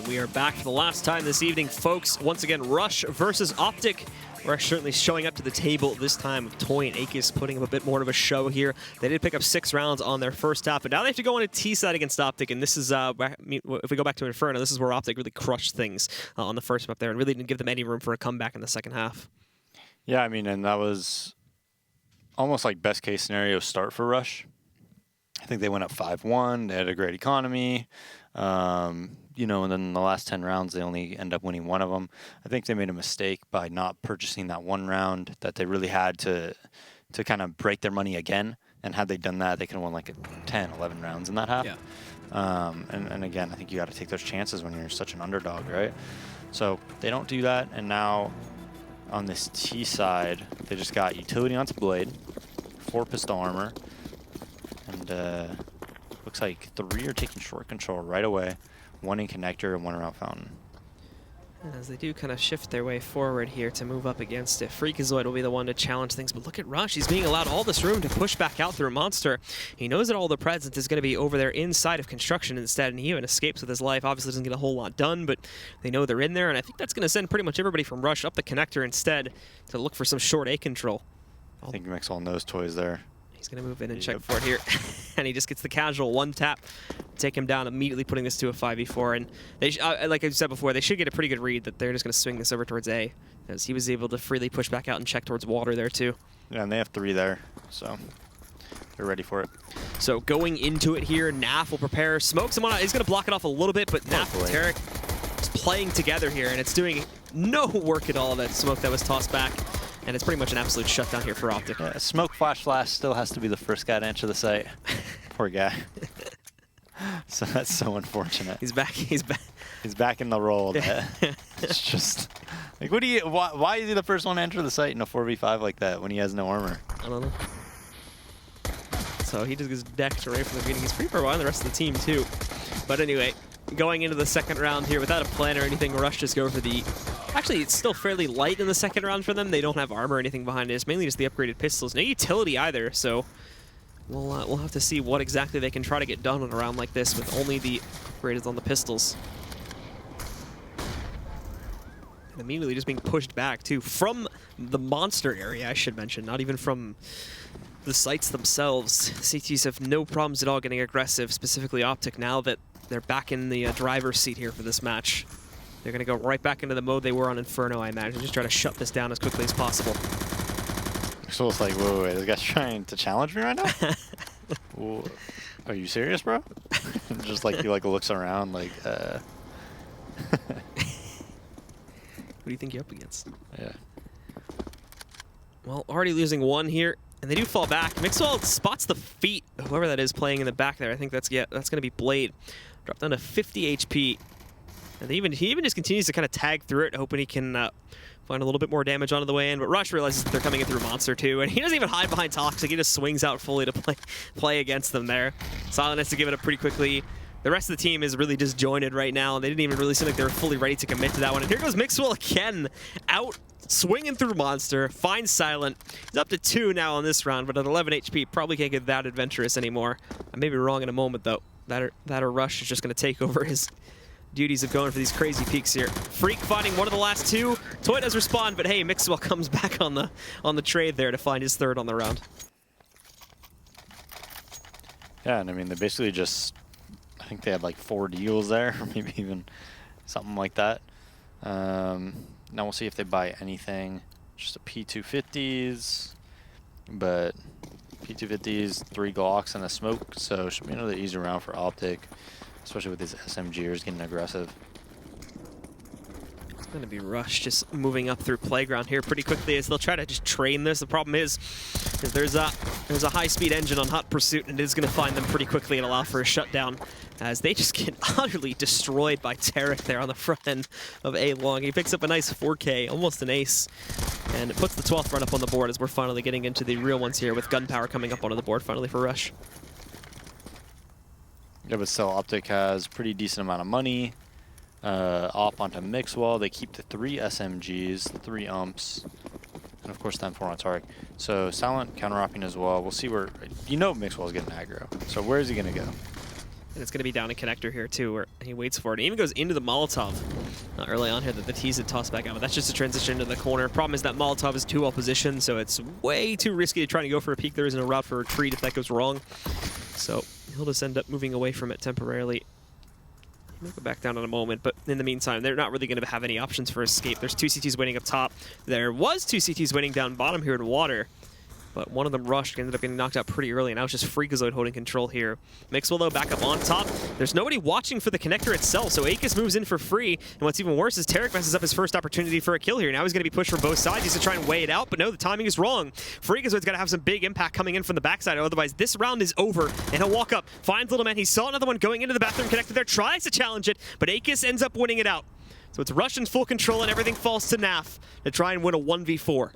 We are back for the last time this evening, folks. Once again, Rush versus OpTic. Rush certainly showing up to the table this time with Toy and Akis putting up a bit more of a show here. They did pick up 6 rounds on their first half, but now they have to go on a T-side against OpTic, and this is, if we go back to Inferno, this is where OpTic really crushed things on the first map there and really didn't give them any room for a comeback in the second half. Yeah, I mean, and that was almost like best case scenario start for Rush. I think they went up 5-1. They had a great economy. You know, and then in the last 10 rounds, they only end up winning one of them. I think they made a mistake by not purchasing that one round that they really had to kind of break their money again. And had they done that, they could have won like 10, 11 rounds in that half. Yeah. And again, I think you got to take those chances when you're such an underdog, right? So they don't do that. And now on this T side, they just got utility onto Blade, 4 pistol armor, and looks like 3 are taking short control right away. 1 in connector and 1 around fountain. And as they do kind of shift their way forward here to move up against it, Freakazoid will be the one to challenge things. But look at Rush. He's being allowed all this room to push back out through Monster. He knows that all the presence is going to be over there inside of construction instead, and he even escapes with his life. Obviously doesn't get a whole lot done, but they know they're in there, and I think that's going to send pretty much everybody from Rush up the connector instead to look for some short A control. I think Mixall knows Toy's there. He's going to move in and check for it here. And he just gets the casual 1 tap, take him down, immediately putting this to a 5v4. And they like I said before, they should get a pretty good read that they're just going to swing this over towards A, as he was able to freely push back out and check towards water there too. Yeah, and they have 3 there, so they're ready for it. So going into it here, Naf will prepare, smoke someone out. He's going to block it off a little bit, but Naf and Tarek is playing together here, and it's doing no work at all, that smoke that was tossed back. And it's pretty much an absolute shutdown here for OpTic. Yeah, Smoke Flash still has to be the first guy to enter the site. Poor guy. So that's so unfortunate. He's back. He's back. He's back in the role. It's just like, what do you? Why is he the first one to enter the site in a 4v5 like that when he has no armor? I don't know. So he just gets decked right from the beginning. He's free for a while, and the rest of the team too. But anyway, going into the second round here without a plan or anything, Rush just go for the. Actually, it's still fairly light in the second round for them. They don't have armor or anything behind it. It's mainly just the upgraded pistols. No utility either, so we'll have to see what exactly they can try to get done on a round like this with only the upgrades on the pistols. And immediately just being pushed back, too, from the monster area, I should mention. Not even from the sites themselves, CTs have no problems at all getting aggressive, specifically OpTic, now that they're back in the driver's seat here for this match. They're going to go right back into the mode they were on Inferno, I imagine. Just try to shut this down as quickly as possible. So it's like, wait, this guy's trying to challenge me right now? Whoa. Are you serious, bro? Just like he like looks around like, What do you think you're up against? Yeah. Well, already losing one here, and they do fall back. Mixwell spots the feet, whoever that is playing in the back there. I think that's going to be Blade. Dropped down to 50 HP. And he even just continues to kind of tag through it, hoping he can find a little bit more damage onto the way in. But Rush realizes that they're coming in through Monster too, and he doesn't even hide behind Toxic. He just swings out fully to play against them there. Silent has to give it up pretty quickly. The rest of the team is really disjointed right now. They didn't even really seem like they were fully ready to commit to that one. And here goes Mixwell again, out swinging through Monster, finds Silent. He's up to 2 now on this round, but at 11 HP, probably can't get that adventurous anymore. I may be wrong in a moment though. That or Rush is just going to take over his duties of going for these crazy peaks here. Freak finding one of the last 2. Toy does respond, but hey, Mixwell comes back on the trade there to find his 3rd on the round. Yeah, and I mean, they basically just, I think they had like 4 deals there, or maybe even something like that. Now we'll see if they buy anything. Just a P250s, but P250s, 3 Glocks, and a smoke, so should be another easy round for OpTic, especially with these SMGers getting aggressive. It's going to be Rush just moving up through Playground here pretty quickly as they'll try to just train this. The problem is there's a high-speed engine on Hot Pursuit, and it is going to find them pretty quickly and allow for a shutdown as they just get utterly destroyed by Tarek there on the front end of A-Long. He picks up a nice 4K, almost an ace, and it puts the 12th run up on the board as we're finally getting into the real ones here with Gunpowder coming up onto the board finally for Rush. Yeah, but still, OpTic has pretty decent amount of money. Op onto Mixwell. They keep the 3 SMGs, 3 umps, and of course 10-4 on Tarek. So Silent counter-opping as well. We'll see where, Mixwell's getting aggro. So where is he going to go? And it's going to be down in connector here too, where he waits for it. He even goes into the Molotov early on here that the T's had tossed back out. But that's just a transition into the corner. Problem is that Molotov is too well positioned, so it's way too risky to try to go for a peek. There isn't a route for retreat if that goes wrong. So he'll just end up moving away from it temporarily. He may go back down in a moment, but in the meantime, they're not really going to have any options for escape. There's 2 CTs waiting up top. There was 2 CTs waiting down bottom here in water, but one of them rushed, ended up getting knocked out pretty early, and now it's just Freakazoid holding control here. Mixwell, though, back up on top. There's nobody watching for the connector itself, so Aegis moves in for free, and what's even worse is Tarek messes up his first opportunity for a kill here. Now he's going to be pushed from both sides. He's to try and weigh it out, but no, the timing is wrong. Freakazoid's got to have some big impact coming in from the backside, otherwise this round is over, and he'll walk up, finds Little Man. He saw another one going into the bathroom connector there, tries to challenge it, but Aegis ends up winning it out. So it's Rush in full control, and everything falls to Naf to try and win a 1v4.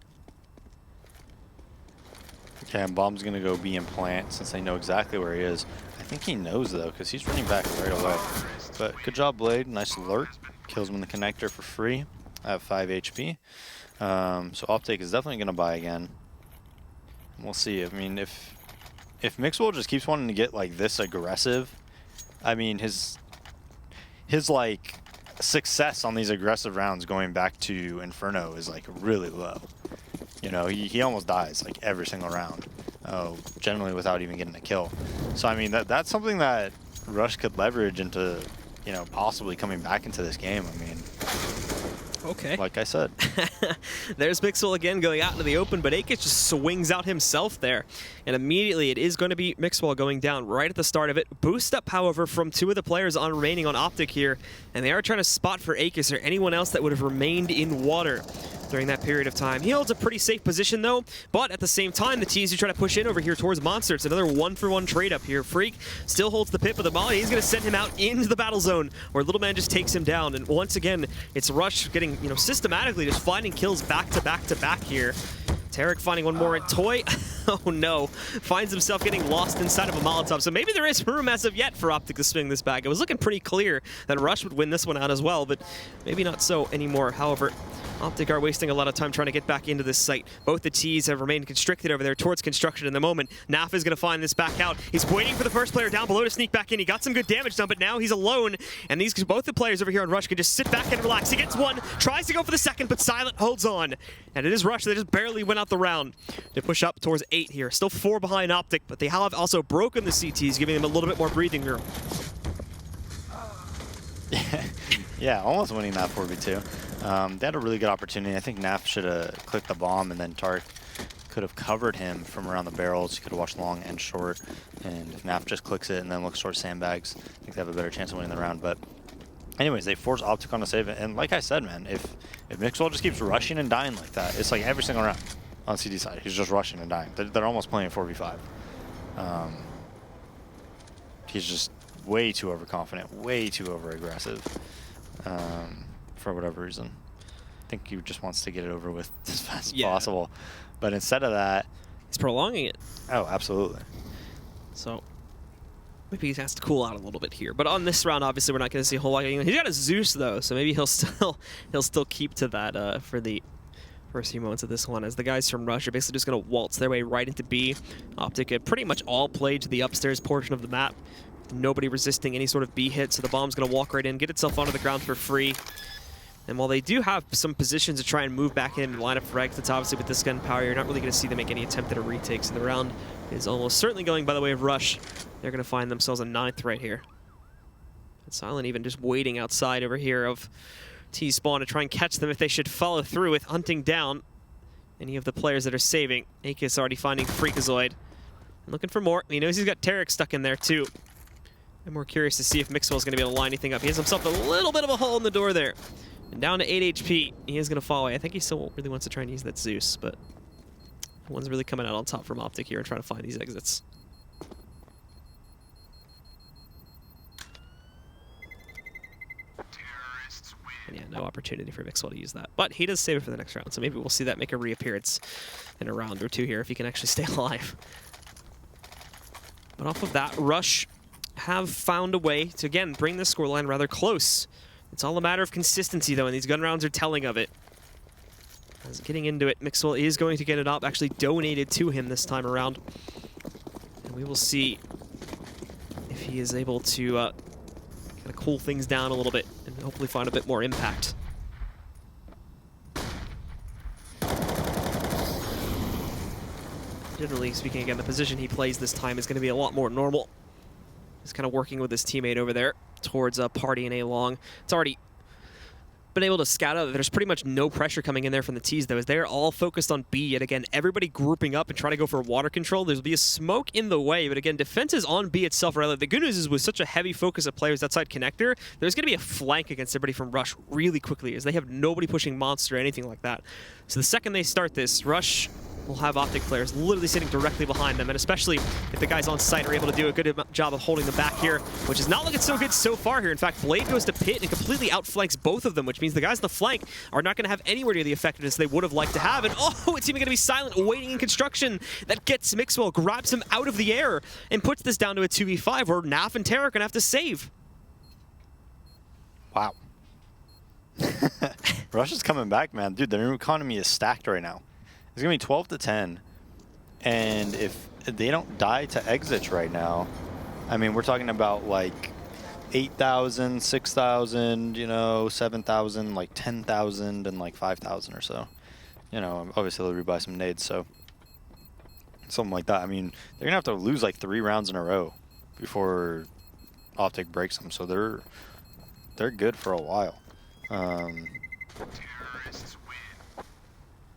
Okay, and Bomb's going to go B and plant since they know exactly where he is. I think he knows, though, because he's running back right away. But good job, Blade. Nice alert. Kills him in the connector for free. I have 5 HP. So OpTic is definitely going to buy again. We'll see. I mean, if Mixwell just keeps wanting to get, like, this aggressive, I mean, his like, success on these aggressive rounds going back to Inferno is, like, really low. You know, he almost dies like every single round, generally without even getting a kill. So I mean, that's something that Rush could leverage into, possibly coming back into this game. I mean, okay. Like I said. There's Mixwell again going out into the open, but Aegis just swings out himself there. And immediately it is going to be Mixwell going down right at the start of it. Boost up, however, from 2 of the players remaining on OpTic here. And they are trying to spot for Aegis or anyone else that would have remained in water during that period of time. He holds a pretty safe position though, but at the same time, the T's are trying to push in over here towards Monster. It's another 1-for-1 trade up here. Freak still holds the pit, but the Molly, he's going to send him out into the battle zone where Little Man just takes him down. And once again, it's Rush getting, systematically just finding kills back to back to back here. Tarek finding one more, and Toy, oh no, finds himself getting lost inside of a Molotov. So maybe there is room as of yet for OpTic to swing this back. It was looking pretty clear that Rush would win this one out as well, but maybe not so anymore. However, OpTic are wasting a lot of time trying to get back into this site. Both the T's have remained constricted over there towards construction in the moment. Naf is going to find this back out. He's waiting for the first player down below to sneak back in. He got some good damage done, but now he's alone, and both the players over here on Rush can just sit back and relax. He gets one, tries to go for the second, but Silent holds on. And it is Rush that just barely went out the round to push up towards 8 here. Still 4 behind OpTic, but they have also broken the CTs, giving them a little bit more breathing room. Yeah, almost winning that 4v2. They had a really good opportunity. I think Naf should have clicked the bomb, and then Tark could have covered him from around the barrels. He could have watched long and short. And if Naf just clicks it and then looks towards sandbags, I think they have a better chance of winning the round. But anyways, they force OpTic on a save. And like I said, man, if Mixwell just keeps rushing and dying like that, it's like every single round on CD side. He's just rushing and dying. They're almost playing 4v5. He's just way too overconfident, way too over-aggressive for whatever reason. I think he just wants to get it over with as fast as possible. But instead of that... He's prolonging it. Oh, absolutely. So maybe he has to cool out a little bit here. But on this round, obviously, we're not going to see a whole lot. He's got a Zeus, though, so maybe he'll still keep to that for the first few moments of this one, as the guys from Rush are basically just going to waltz their way right into B. OpTic had pretty much all played to the upstairs portion of the map. Nobody resisting any sort of B hit, so the bomb's going to walk right in, get itself onto the ground for free. And while they do have some positions to try and move back in and line up for exits, obviously with this gunpowder, you're not really going to see them make any attempt at a retake. So the round is almost certainly going by the way of Rush. They're going to find themselves a 9th right here. And Silent even just waiting outside over here of T-Spawn to try and catch them if they should follow through with hunting down any of the players that are saving. Akis already finding Freakazoid. And looking for more. He knows he's got Tarek stuck in there too. I'm more curious to see if Mixwell's going to be able to line anything up. He has himself a little bit of a hole in the door there. And down to 8 HP, he is going to fall away. I think he still really wants to try and use that Zeus, but one's really coming out on top from OpTic here and trying to find these exits. And yeah, no opportunity for Mixwell to use that. But he does save it for the next round, so maybe we'll see that make a reappearance in a round or two here if he can actually stay alive. But off of that, Rush have found a way to, again, bring this scoreline rather close. It's all a matter of consistency, though, and these gun rounds are telling of it. As getting into it, Mixwell is going to get it up, actually donated to him this time around. And we will see if he is able to kind of cool things down a little bit and hopefully find a bit more impact. Generally speaking, again, the position he plays this time is going to be a lot more normal. He's kind of working with his teammate over there towards Party and A-Long. It's already been able to scout out that there's pretty much no pressure coming in there from the T's, though, as they're all focused on B. Yet again, everybody grouping up and trying to go for water control. There'll be a smoke in the way, but again, defense is on B itself. Right? The good news is with such a heavy focus of players outside connector, there's going to be a flank against everybody from Rush really quickly, as they have nobody pushing Monster or anything like that. So the second they start this, Rush will have OpTic players literally sitting directly behind them, and especially if the guys on site are able to do a good job of holding them back here, which is not looking so good so far here. In fact, Blade goes to pit and completely outflanks both of them, which means the guys on the flank are not going to have anywhere near the effectiveness they would have liked to have. And oh, it's even going to be Silent waiting in construction. That gets Mixwell, grabs him out of the air, and puts this down to a 2v5 where Naf and Tara are going to have to save. Wow. Rush is coming back, man. Dude, their economy is stacked right now. It's going to be 12 to 10. And if they don't die to exits right now, I mean, we're talking about like 8,000, 6,000, you know, 7,000, like 10,000, and like 5,000 or so. You know, obviously they'll rebuy some nades, so something like that. I mean, they're going to have to lose like 3 rounds in a row before OpTic breaks them, so they're good for a while.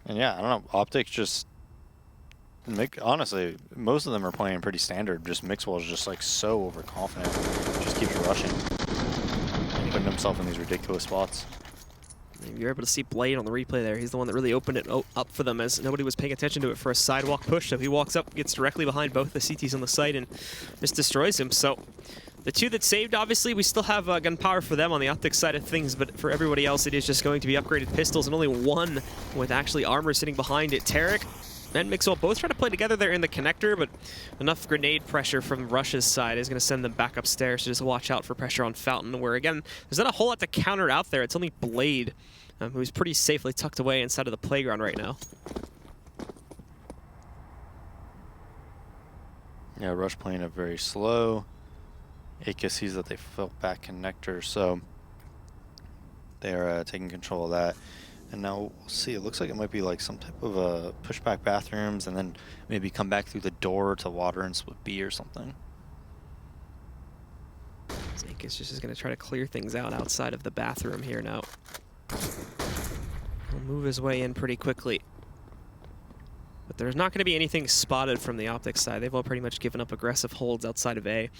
And yeah, I don't know. OpTic just honestly, most of them are playing pretty standard. Just Mixwell is just like so overconfident. Just keeps rushing, putting himself in these ridiculous spots. You're able to see Blade on the replay there. He's the one that really opened it up for them, as nobody was paying attention to it for a sidewalk push. So he walks up, gets directly behind both the CTs on the site, and just destroys him. So the 2 that saved, obviously, we still have gunpowder for them on the OpTic side of things, but for everybody else, it is just going to be upgraded pistols, and only one with actually armor sitting behind it. Tarek and Mixwell both try to play together there in the connector, but enough grenade pressure from Rush's side is going to send them back upstairs, so just watch out for pressure on Fountain, where, again, there's not a whole lot to counter out there. It's only Blade, who's pretty safely tucked away inside of the playground right now. Yeah, Rush playing it very slow. Akis sees that they fell back connector, so they're taking control of that. And now we'll see. It looks like it might be like some type of a pushback bathrooms, and then maybe come back through the door to water and split B or something. Akis just going to try to clear things out outside of the bathroom here now. He'll move his way in pretty quickly. But there's not going to be anything spotted from the OpTic side. They've all pretty much given up aggressive holds outside of A.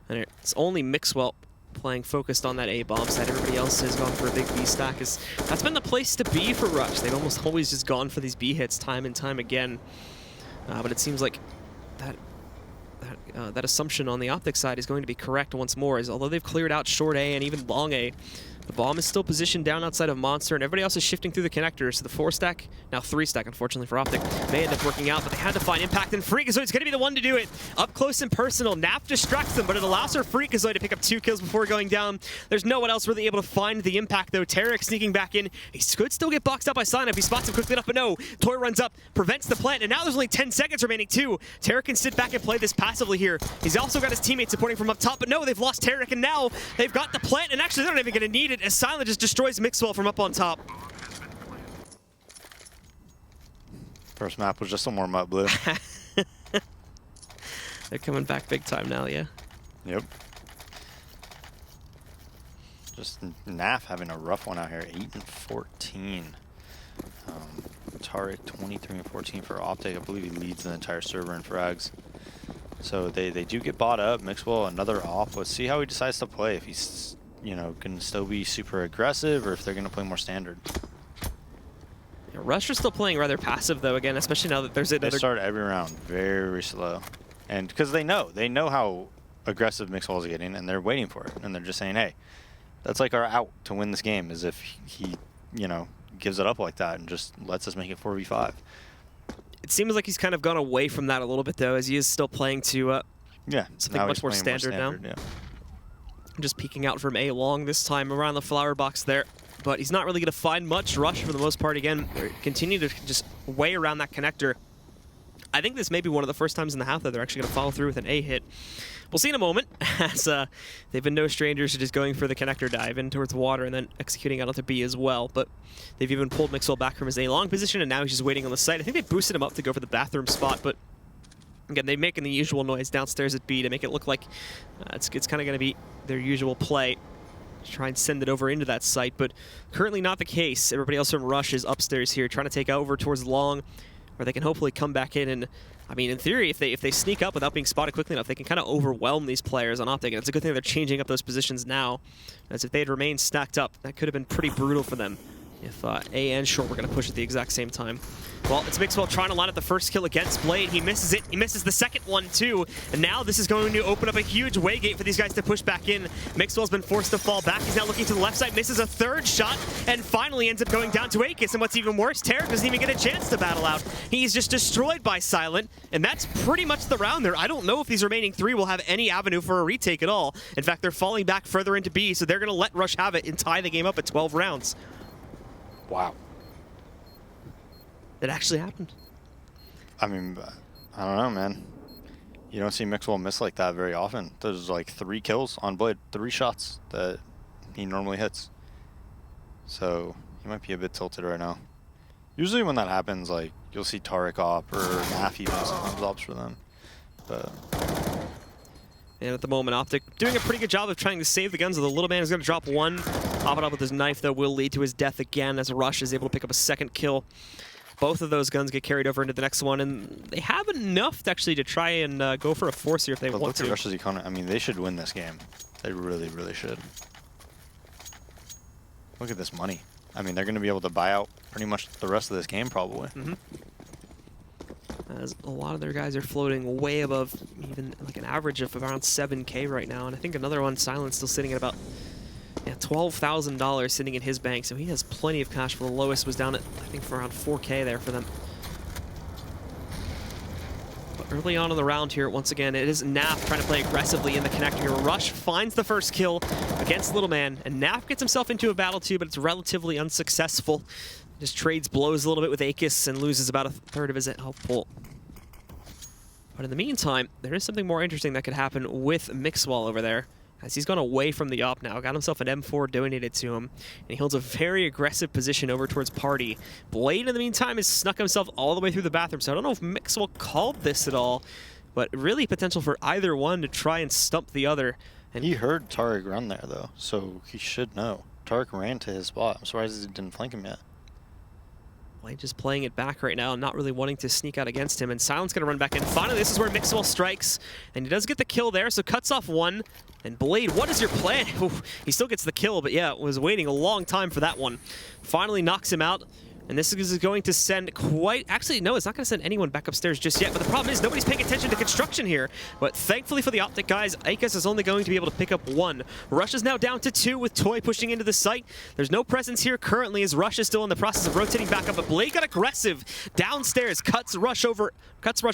And it's only Mixwell playing focused on that A bomb side. Everybody else has gone for a big B stack. That's been the place to be for Rush. They've almost always just gone for these B hits time and time again. But it seems like that assumption on the OpTic side is going to be correct once more, as although they've cleared out short A and even long A, the bomb is still positioned down outside of Monster, and everybody else is shifting through the connectors. So the 4-stack, now 3-stack, unfortunately for OpTic, may end up working out, but they had to find Impact, and Freakazoid's going to be the one to do it. Up close and personal, Nap distracts them, but it allows for Freakazoid to pick up 2 kills before going down. There's no one else really able to find the Impact, though. Tarek sneaking back in. He could still get boxed up by Sign if he spots him quickly enough, but no. Toy runs up, prevents the plant, and now there's only 10 seconds remaining, too. Tarek can sit back and play this passively here. He's also got his teammates supporting from up top, but no, they've lost Tarek, and now they've got the plant, and actually they're not even going to need it, as Silent just destroys Mixwell from up on top. First map was just some more mud blue. They're coming back big time now, yeah. Yep. Just NAF having a rough one out here, 8 and 14. Tarek 23 and 14 for OpTic. I believe he leads the entire server in frags. So they do get bought up. Mixwell another off. Let's see how he decides to play. If he's can still be super aggressive, or if they're gonna play more standard. Yeah, Rush are still playing rather passive though. Again, especially now that there's another. They start every round very slow, and because they know how aggressive Mixwell is getting, and they're waiting for it, and they're just saying, hey, that's like our out to win this game, is if he gives it up like that and just lets us make it 4v5. It seems like he's kind of gone away from that a little bit though, as he is still playing to something much more standard now. Yeah. Just peeking out from A long this time around the flower box there. But he's not really going to find much. Rush, for the most part, again, continue to just way around that connector. I think this may be one of the first times in the half that they're actually going to follow through with an A hit. We'll see in a moment, as they've been no strangers to just going for the connector dive in towards water and then executing out onto B as well. But they've even pulled Mixwell back from his A long position, and now he's just waiting on the site. I think they boosted him up to go for the bathroom spot, but again, they're making the usual noise downstairs at B to make it look like it's kind of going to be their usual play. Try and send it over into that site, but currently not the case. Everybody else from Rush is upstairs here, trying to take over towards long, where they can hopefully come back in. And I mean, in theory, if they sneak up without being spotted quickly enough, they can kind of overwhelm these players on OpTic. And it's a good thing they're changing up those positions now, as if they had remained stacked up, that could have been pretty brutal for them if A and Short were going to push at the exact same time. Well, it's Mixwell trying to line up the first kill against Blade. He misses it. He misses the second one, too. And now this is going to open up a huge way gate for these guys to push back in. Mixwell's been forced to fall back. He's now looking to the left side, misses a third shot, and finally ends up going down to Akis. And what's even worse, Tarek doesn't even get a chance to battle out. He's just destroyed by Silent, and that's pretty much the round there. I don't know if these remaining 3 will have any avenue for a retake at all. In fact, they're falling back further into B, so they're going to let Rush have it and tie the game up at 12 rounds. Wow. It actually happened. I mean, I don't know, man. You don't see Mixwell miss like that very often. There's like 3 kills on Blade, 3 shots that he normally hits. So he might be a bit tilted right now. Usually when that happens, like, you'll see Tarek op or Naf even sometimes ops for them. But and at the moment, OpTic doing a pretty good job of trying to save the guns. The little man is going to drop one. Pop it up with his knife, though, will lead to his death again, as Rush is able to pick up a second kill. Both of those guns get carried over into the next one, and they have enough to actually try and go for a force here if they want to. Look at Rush's economy. I mean, they should win this game. They really, really should. Look at this money. I mean, they're going to be able to buy out pretty much the rest of this game, probably. Mm-hmm. As a lot of their guys are floating way above even like an average of around 7K right now. And I think another one, Silent's still sitting at about $12,000 sitting in his bank. So he has plenty of cash. For the lowest was down at, I think, for around 4K there for them. But early on in the round here, once again, it is Naf trying to play aggressively in the connector here. Rush finds the first kill against Little Man. And Naf gets himself into a battle too, but it's relatively unsuccessful. Just trades blows a little bit with Akis and loses about a third of his health pool. But in the meantime, there is something more interesting that could happen with Mixwell over there. as he's gone away from the op now. Got himself an M4 donated to him, and he holds a very aggressive position over towards Party. Blade, in the meantime, has snuck himself all the way through the bathroom, so I don't know if Mixwell called this at all, but really potential for either one to try and stump the other. And he heard Tariq run there, though, so he should know. Tariq ran to his spot. I'm surprised he didn't flank him yet. Blade just playing it back right now, not really wanting to sneak out against him, and Silent's going to run back in. Finally, this is where Mixwell strikes, and he does get the kill there, so cuts off one. And Blade, what is your plan? Ooh, he still gets the kill, but yeah, was waiting a long time for that one. Finally knocks him out. And this is going to send quite... Actually, no, it's not going to send anyone back upstairs just yet. But the problem is nobody's paying attention to construction here. But thankfully for the OpTic guys, Aikas is only going to be able to pick up one. Rush is now down to 2 with Toy pushing into the site. There's no presence here currently as Rush is still in the process of rotating back up. But Blade got aggressive downstairs, cuts Rush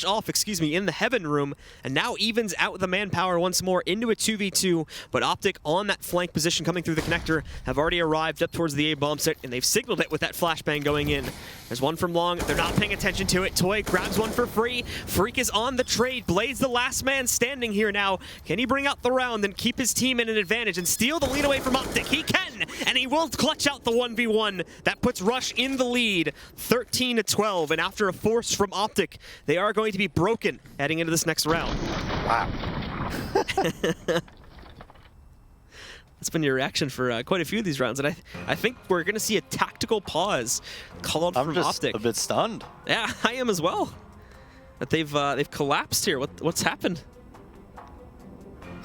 off, excuse me, in the Heaven room. And now evens out the manpower once more into a 2v2. But OpTic on that flank position coming through the connector have already arrived up towards the A bomb site. And they've signaled it with that flashbang going in. There's one from long. They're not paying attention to it. Toy grabs one for free. Freak is on the trade. Blade's the last man standing here now. Can he bring out the round and keep his team in an advantage and steal the lead away from OpTic? He can, and he will clutch out the 1v1. That puts Rush in the lead, 13-12. And after a force from OpTic, they are going to be broken heading into this next round. Wow. That's been your reaction for quite a few of these rounds, and I think we're going to see a tactical pause called from OpTic. I'm just a bit stunned. Yeah, I am as well. That they've collapsed here. What's happened?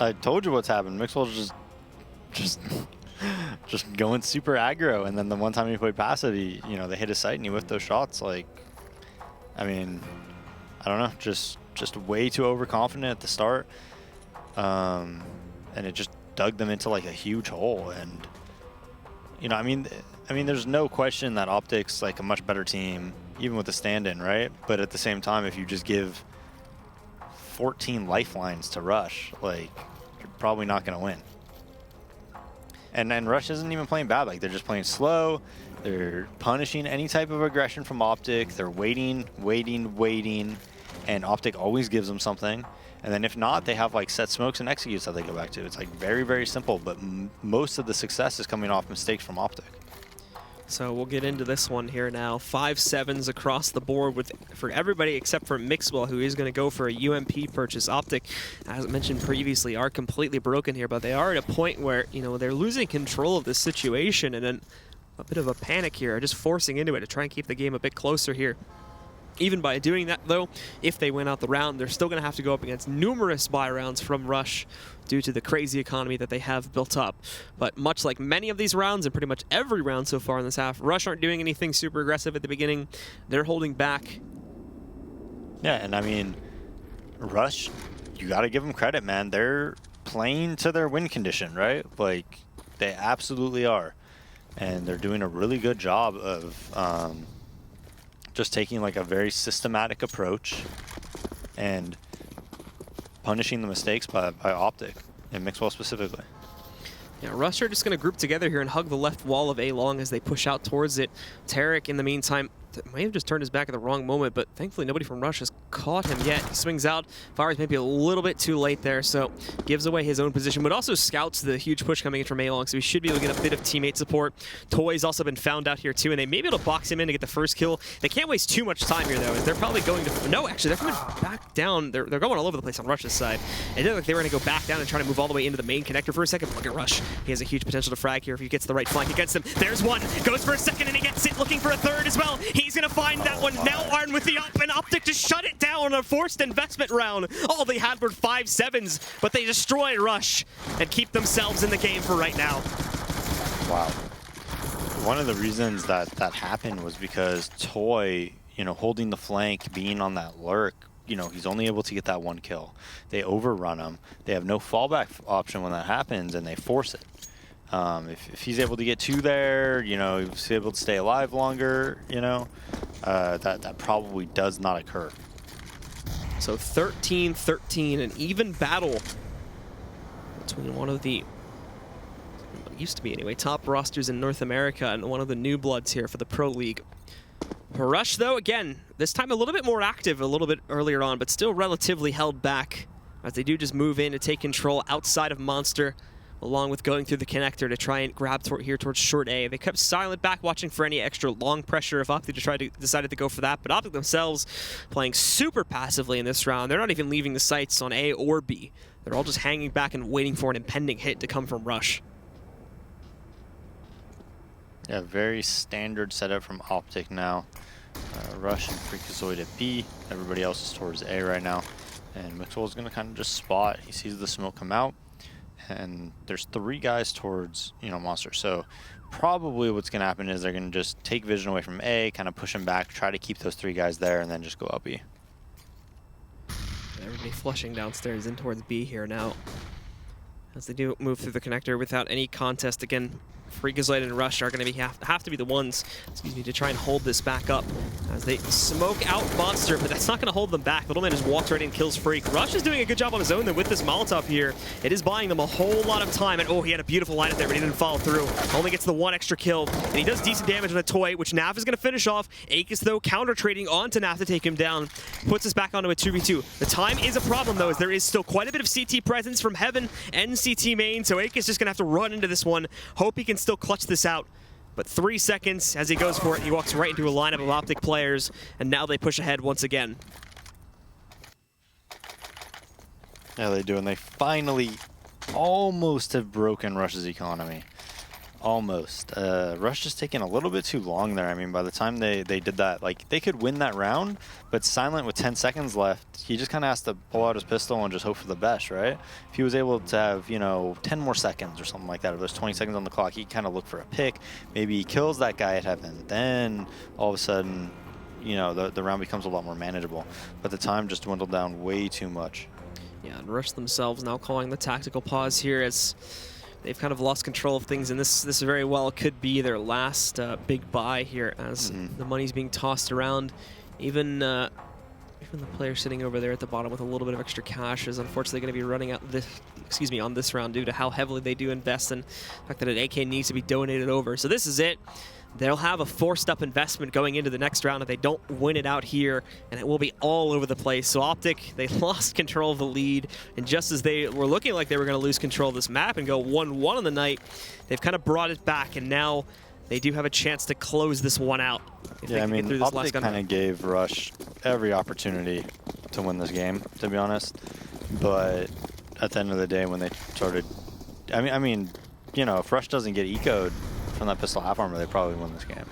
I told you what's happened. Mixwell's just going super aggro, and then the one time he played passive, they hit his sight and he whiffed those shots. Like, I mean, I don't know, just way too overconfident at the start, and it just dug them into like a huge hole. And I mean there's no question that OpTic's like a much better team even with the stand-in, right? But at the same time, if you just give 14 lifelines to Rush, like, you're probably not going to win. And Rush isn't even playing bad. Like, they're just playing slow. They're punishing any type of aggression from OpTic. They're waiting, and OpTic always gives them something. And then if not, they have like set smokes and executes that they go back to. It's like very, very simple, but most of the success is coming off mistakes from OpTic. So we'll get into this one here now. 5-7s across the board for everybody except for Mixwell, who is going to go for a UMP purchase. OpTic, as mentioned previously, are completely broken here, but they are at a point where, they're losing control of the situation, and then a bit of a panic here, just forcing into it to try and keep the game a bit closer here. Even by doing that, though, if they win out the round, they're still going to have to go up against numerous buy rounds from Rush due to the crazy economy that they have built up. But much like many of these rounds, and pretty much every round so far in this half, Rush aren't doing anything super aggressive at the beginning. They're holding back. Yeah, and I mean, Rush, you got to give them credit, man. They're playing to their win condition, right? Like, they absolutely are. And they're doing a really good job of just taking like a very systematic approach and punishing the mistakes by OpTic and Mixwell specifically. Yeah, Rush are just going to group together here and hug the left wall of A-Long as they push out towards it. Tariq, in the meantime, may have just turned his back at the wrong moment, but thankfully nobody from Rush has caught him yet. He swings out, fires maybe a little bit too late there, so gives away his own position, but also scouts the huge push coming in from A-Long, so he should be able to get a bit of teammate support. Toy's also been found out here too, and they may be able to box him in to get the first kill. They can't waste too much time here, though, as they're probably going to... No, actually, they're coming back down. They're going all over the place on Rush's side. It looked like they were going to go back down and try to move all the way into the main connector for a second. Look at Rush. He has a huge potential to frag here if he gets the right flank against him. There's one. Goes for a second, and he gets it, looking for a third as well. He's going to find that one. Now armed with the up, and OpTic to shut it down on a forced investment round. All they had were 5-7s, but they destroy Rush and keep themselves in the game for right now. Wow. One of the reasons that happened was because Toy, holding the flank, being on that lurk, he's only able to get that one kill. They overrun him. They have no fallback option when that happens, and they force it. If he's able to get 2 there, he's able to stay alive longer, that probably does not occur. So 13-13, an even battle between one of the, used to be anyway, top rosters in North America and one of the new bloods here for the Pro League. Rush, though, again, this time a little bit more active a little bit earlier on, but still relatively held back as they do just move in to take control outside of Monster, along with going through the connector to try and grab here towards short A. They kept silent back, watching for any extra long pressure if OpTic decided to go for that, but OpTic themselves playing super passively in this round. They're not even leaving the sights on A or B. They're all just hanging back and waiting for an impending hit to come from Rush. Yeah, very standard setup from OpTic now. Rush and Freakazoid at B. Everybody else is towards A right now. And Mixwell's going to kind of just spot. He sees the smoke come out. And there's 3 guys towards, Monster. So probably what's going to happen is they're going to just take vision away from A, kind of push him back, try to keep those 3 guys there, and then just go up B. Everybody flushing downstairs in towards B here now, as they do move through the connector without any contest. Again, Freakazoid and Rush are going to have to be the ones, to try and hold this back up as they smoke out Monster, but that's not going to hold them back. Little Man just walks right in, kills Freak. Rush is doing a good job on his own, though, with this Molotov here. It is buying them a whole lot of time, and oh, he had a beautiful lineup there, but he didn't follow through. Only gets the 1 extra kill, and he does decent damage on a toy, which Nav is going to finish off. Aegis, though, counter-trading onto Nav to take him down, puts us back onto a 2v2. The time is a problem, though, as there is still quite a bit of CT presence from Heaven and CT main, so Aegis just going to have to run into this one. Hope he can still clutch this out. But 3 seconds as he goes for it, he walks right into a lineup of OpTic players, and now they push ahead once again. Yeah, they do, and they finally almost have broken Rush's economy. Almost. Rush just taking a little bit too long there. I mean, by the time they did that, like, they could win that round, but Silent with 10 seconds left, he just kind of has to pull out his pistol and just hope for the best, right? If he was able to have, 10 more seconds or something like that, if there's 20 seconds on the clock, he kind of look for a pick. Maybe he kills that guy at Heaven. Then, all of a sudden, the round becomes a lot more manageable. But the time just dwindled down way too much. Yeah, and Rush themselves now calling the tactical pause here as they've kind of lost control of things, and this very well could be their last big buy here as the money's being tossed around. Even the player sitting over there at the bottom with a little bit of extra cash is unfortunately going to be running out on this round due to how heavily they do invest and the fact that an AK needs to be donated over. So this is it. They'll have a forced up investment going into the next round if they don't win it out here, and it will be all over the place. So OpTic, they lost control of the lead, and just as they were looking like they were going to lose control of this map and go 1-1 on the night, they've kind of brought it back, and now they do have a chance to close this one out. Yeah, I mean, OpTic kind of gave Rush every opportunity to win this game, to be honest. But at the end of the day, when they started, I mean, if Rush doesn't get eco'd from that pistol half armor, they probably win this game.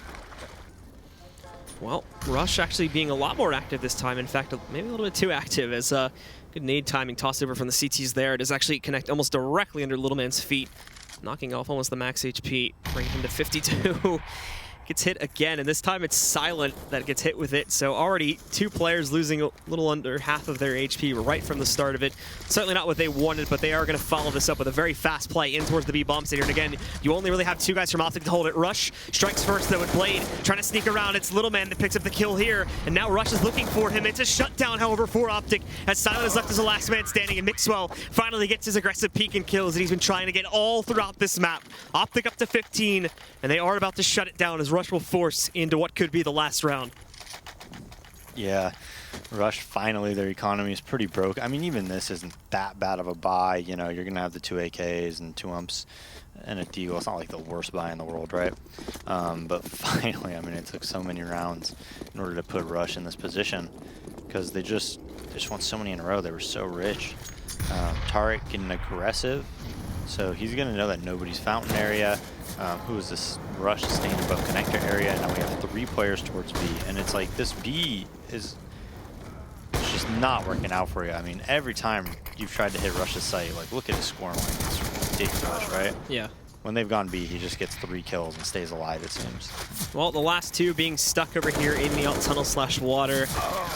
Well, Rush actually being a lot more active this time. In fact, maybe a little bit too active, as good nade timing tossed over from the CTs there. It does actually connect almost directly under Little Man's feet, knocking off almost the max HP, bringing him to 52. Gets hit again, and this time it's Silent that gets hit with it. So already 2 players losing a little under half of their HP right from the start of it. Certainly not what they wanted, but they are going to follow this up with a very fast play in towards the B bomb site here. And again, you only really have 2 guys from OpTic to hold it. Rush strikes first, though, with Blade trying to sneak around. It's Little Man that picks up the kill here, and now Rush is looking for him. It's a shutdown, however, for OpTic, as Silent is left as the last man standing, and Mixwell finally gets his aggressive peek and kills that he's been trying to get all throughout this map. OpTic up to 15, and they are about to shut it down as Rush will force into what could be the last round. Yeah, Rush, finally, their economy is pretty broke. I mean, even this isn't that bad of a buy. You're going to have the 2 AKs and 2 umps and a deagle. It's not like the worst buy in the world, right? But finally, I mean, it took so many rounds in order to put Rush in this position because they just won so many in a row. They were so rich. Tarek getting aggressive, so he's going to know that nobody's fountain area. Who is this? Rush staying above connector area, and now we have 3 players towards B, and it's like this B is just not working out for you. I mean, every time you've tried to hit Rush's site, like, look at his scoring line. It's ridiculous, right? Yeah. When they've gone B, he just gets 3 kills and stays alive, it seems. Well, the last 2 being stuck over here in the alt tunnel / water.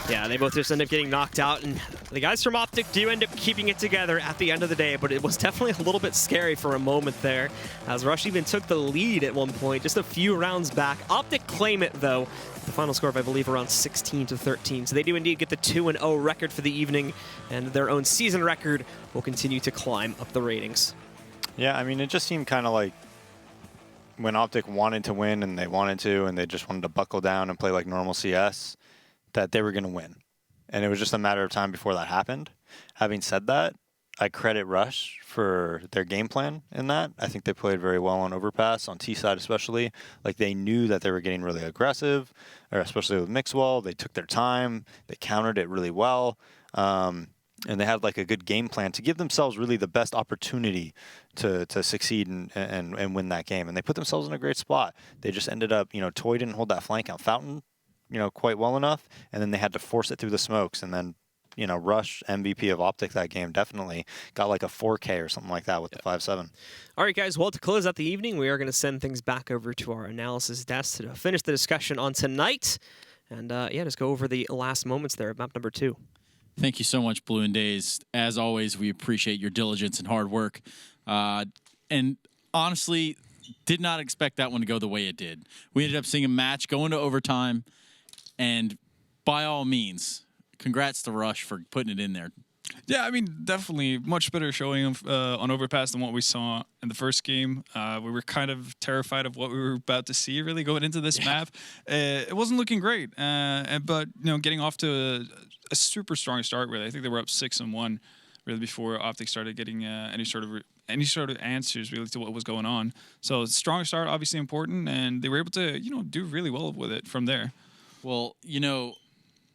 Yeah, they both just end up getting knocked out, and the guys from OpTic do end up keeping it together at the end of the day, but it was definitely a little bit scary for a moment there, as Rush even took the lead at one point, just a few rounds back. OpTic claim it, though. The final score of, I believe, around 16-13. So they do indeed get the 2-0 record for the evening, and their own season record will continue to climb up the ratings. Yeah, I mean, it just seemed kind of like when OpTic wanted to win and they wanted to, and they just wanted to buckle down and play like normal CS, that they were going to win. and it was just a matter of time before that happened. Having said that, I credit Rush for their game plan in that. I think they played very well on Overpass, on T side especially. Like, they knew that they were getting really aggressive, or especially with Mixwell. They took their time. They countered it really well. And they had like a good game plan to give themselves really the best opportunity to succeed and win that game. And they put themselves in a great spot. They just ended up, Toy didn't hold that flank out Fountain, quite well enough. And then they had to force it through the smokes. And then, Rush, MVP of OpTic that game, definitely got like a 4K or something like that with the 5-7. All right, guys. Well, to close out the evening, we are going to send things back over to our analysis desk to finish the discussion on tonight. And, just go over the last moments there of map number 2. Thank you so much, Blue and Days. As always, we appreciate your diligence and hard work. And honestly, did not expect that one to go the way it did. We ended up seeing a match go into overtime, and by all means, congrats to Rush for putting it in there. Yeah, I mean, definitely much better showing on Overpass than what we saw in the first game. We were kind of terrified of what we were about to see, really, going into this map. It wasn't looking great, but getting off to a super strong start, really. I think they were up 6-1, really, before OpTic started getting any sort of answers, really, to what was going on. So strong start, obviously important, and they were able to, do really well with it from there. Well,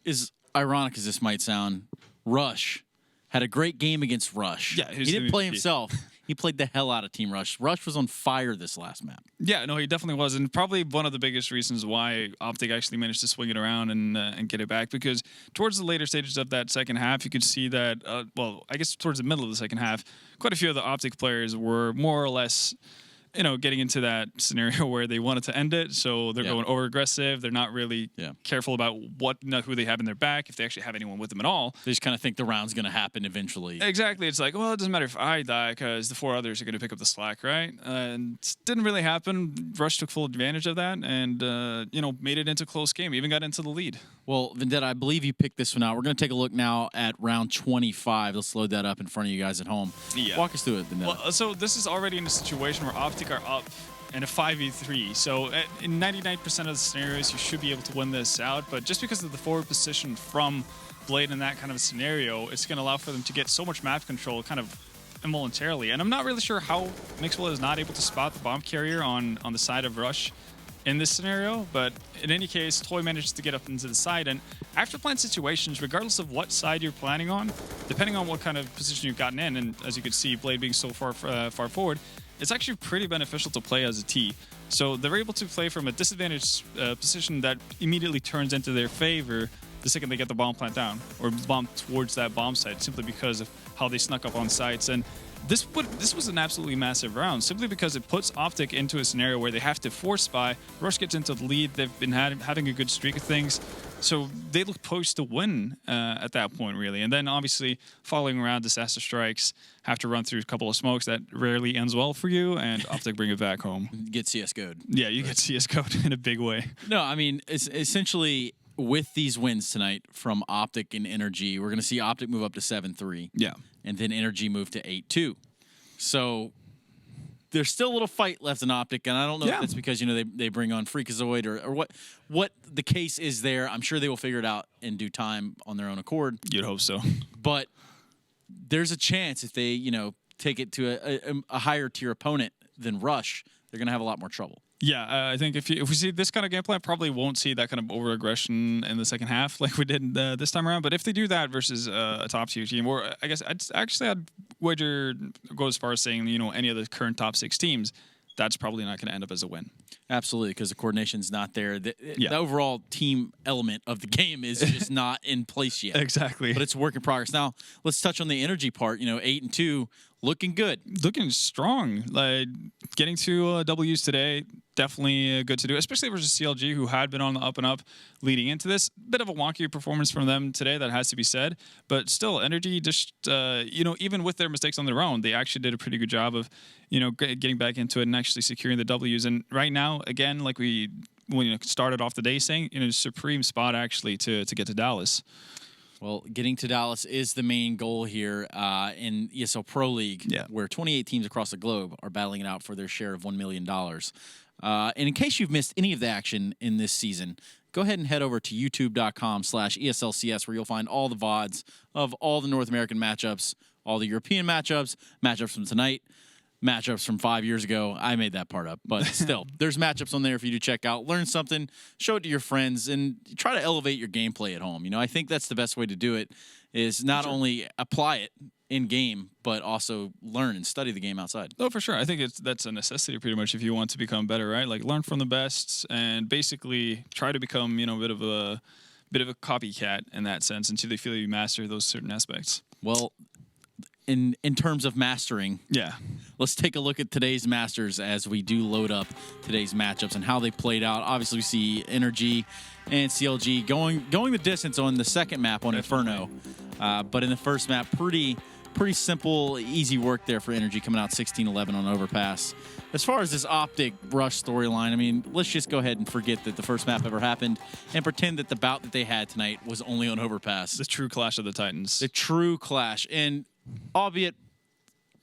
as ironic as this might sound, Rush had a great game against Rush. Yeah, he didn't play himself. He played the hell out of Team Rush. Rush was on fire this last map. Yeah, no, he definitely was, and probably one of the biggest reasons why OpTic actually managed to swing it around and get it back, because towards the later stages of that second half, you could see that, I guess towards the middle of the second half, quite a few of the OpTic players were more or less getting into that scenario where they wanted to end it, so they're going over aggressive. They're not really careful about who they have in their back, if they actually have anyone with them at all. They just kind of think the round's going to happen eventually. Exactly. It's like, well, it doesn't matter if I die because the 4 others are going to pick up the slack, right? And it didn't really happen. Rush took full advantage of that and, made it into a close game, even got into the lead. Well, Vendetta, I believe you picked this one out. We're going to take a look now at round 25. Let's load that up in front of you guys at home. Yeah. Walk us through it, Vendetta. Well, so this is already in a situation where OpTic are up in a 5v3. So in 99% of the scenarios, you should be able to win this out. But just because of the forward position from Blade in that kind of a scenario, it's going to allow for them to get so much map control kind of involuntarily. And I'm not really sure how Mixwell is not able to spot the bomb carrier on the side of Rush in this scenario, but in any case, Toy manages to get up into the side, and after plant situations, regardless of what side you're planning on, depending on what kind of position you've gotten in, and as you can see, Blade being so far forward, it's actually pretty beneficial to play as a T. So they're able to play from a disadvantaged position that immediately turns into their favor the second they get the bomb plant down, or bomb towards that bomb site, simply because of how they snuck up on sites. And this was an absolutely massive round, simply because it puts OpTic into a scenario where they have to force spy. Rush gets into the lead. They've been having a good streak of things, so they look poised to win at that point, really. And then, obviously, following around, disaster strikes, have to run through a couple of smokes. That rarely ends well for you, and OpTic bring it back home. Get CSGO'd. Yeah, you get CSGO'd in a big way. No, I mean, it's essentially, with these wins tonight from OpTic and Energy, we're going to see OpTic move up to 7-3. Yeah. And then Energy move to 8-2. So there's still a little fight left in OpTic, and I don't know if it's because they bring on Freakazoid or what the case is there. I'm sure they will figure it out in due time on their own accord. You'd hope so. But there's a chance if they take it to a higher tier opponent than Rush, they're going to have a lot more trouble. Yeah, I think if we see this kind of gameplay, probably won't see that kind of over-aggression in the second half like we did this time around. But if they do that versus a top-tier team, or I guess I'd wager go as far as saying, any of the current top 6 teams, that's probably not going to end up as a win. Absolutely, because the coordination's not there. The overall team element of the game is just not in place yet. Exactly. But it's a work in progress. Now, let's touch on the Energy part. 8-2, looking good. Looking strong. Like, getting to W's today, definitely good to do, especially versus CLG, who had been on the up and up leading into this. Bit of a wonky performance from them today, that has to be said. But still, Energy just, even with their mistakes on their own, they actually did a pretty good job of, getting back into it and actually securing the W's. And right now, again, like when started off the day saying, supreme spot actually to get to Dallas. Well, getting to Dallas is the main goal here in ESL Pro League, where 28 teams across the globe are battling it out for their share of $1 million. And in case you've missed any of the action in this season, go ahead and head over to youtube.com/ESLCS, where you'll find all the VODs of all the North American matchups, all the European matchups, matchups from tonight, matchups from 5 years ago. I made that part up, but still, there's matchups on there for you to check out, learn something, show it to your friends, and try to elevate your gameplay at home. You know, I think that's the best way to do it, is not only apply it in game, but also learn and study the game outside. Oh, for sure. I think that's a necessity pretty much if you want to become better, right? Like learn from the best and basically try to become, a bit of a copycat in that sense until they feel you master those certain aspects. Well, in terms of mastering, yeah, let's take a look at today's Masters as we do load up today's matchups and how they played out. Obviously, we see Energy and CLG going the distance on the second map on Inferno, but in the first map, pretty simple, easy work there for Energy, coming out 16-11 on Overpass. As far as this OpTic Rush storyline, I mean, let's just go ahead and forget that the first map ever happened and pretend that the bout that they had tonight was only on Overpass. The true clash of the Titans. The true clash. And albeit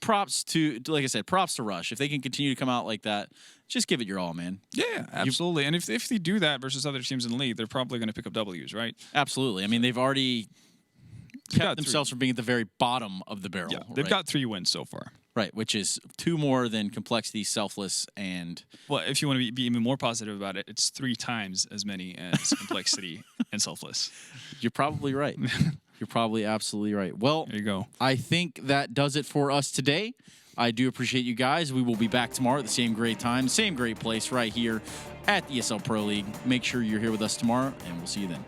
props to, like I said, props to Rush. If they can continue to come out like that, just give it your all, man. Yeah, absolutely. And if they do that versus other teams in the league, they're probably going to pick up W's, right? Absolutely. I mean, they've already kept themselves from being at the very bottom of the barrel. Yeah, they've got 3 wins so far. Right, which is 2 more than Complexity, Selfless, and... Well, if you want to be even more positive about it, it's 3 times as many as Complexity and Selfless. You're probably right. You're probably absolutely right. Well, there you go. I think that does it for us today. I do appreciate you guys. We will be back tomorrow at the same great time, same great place right here at the ESL Pro League. Make sure you're here with us tomorrow, and we'll see you then.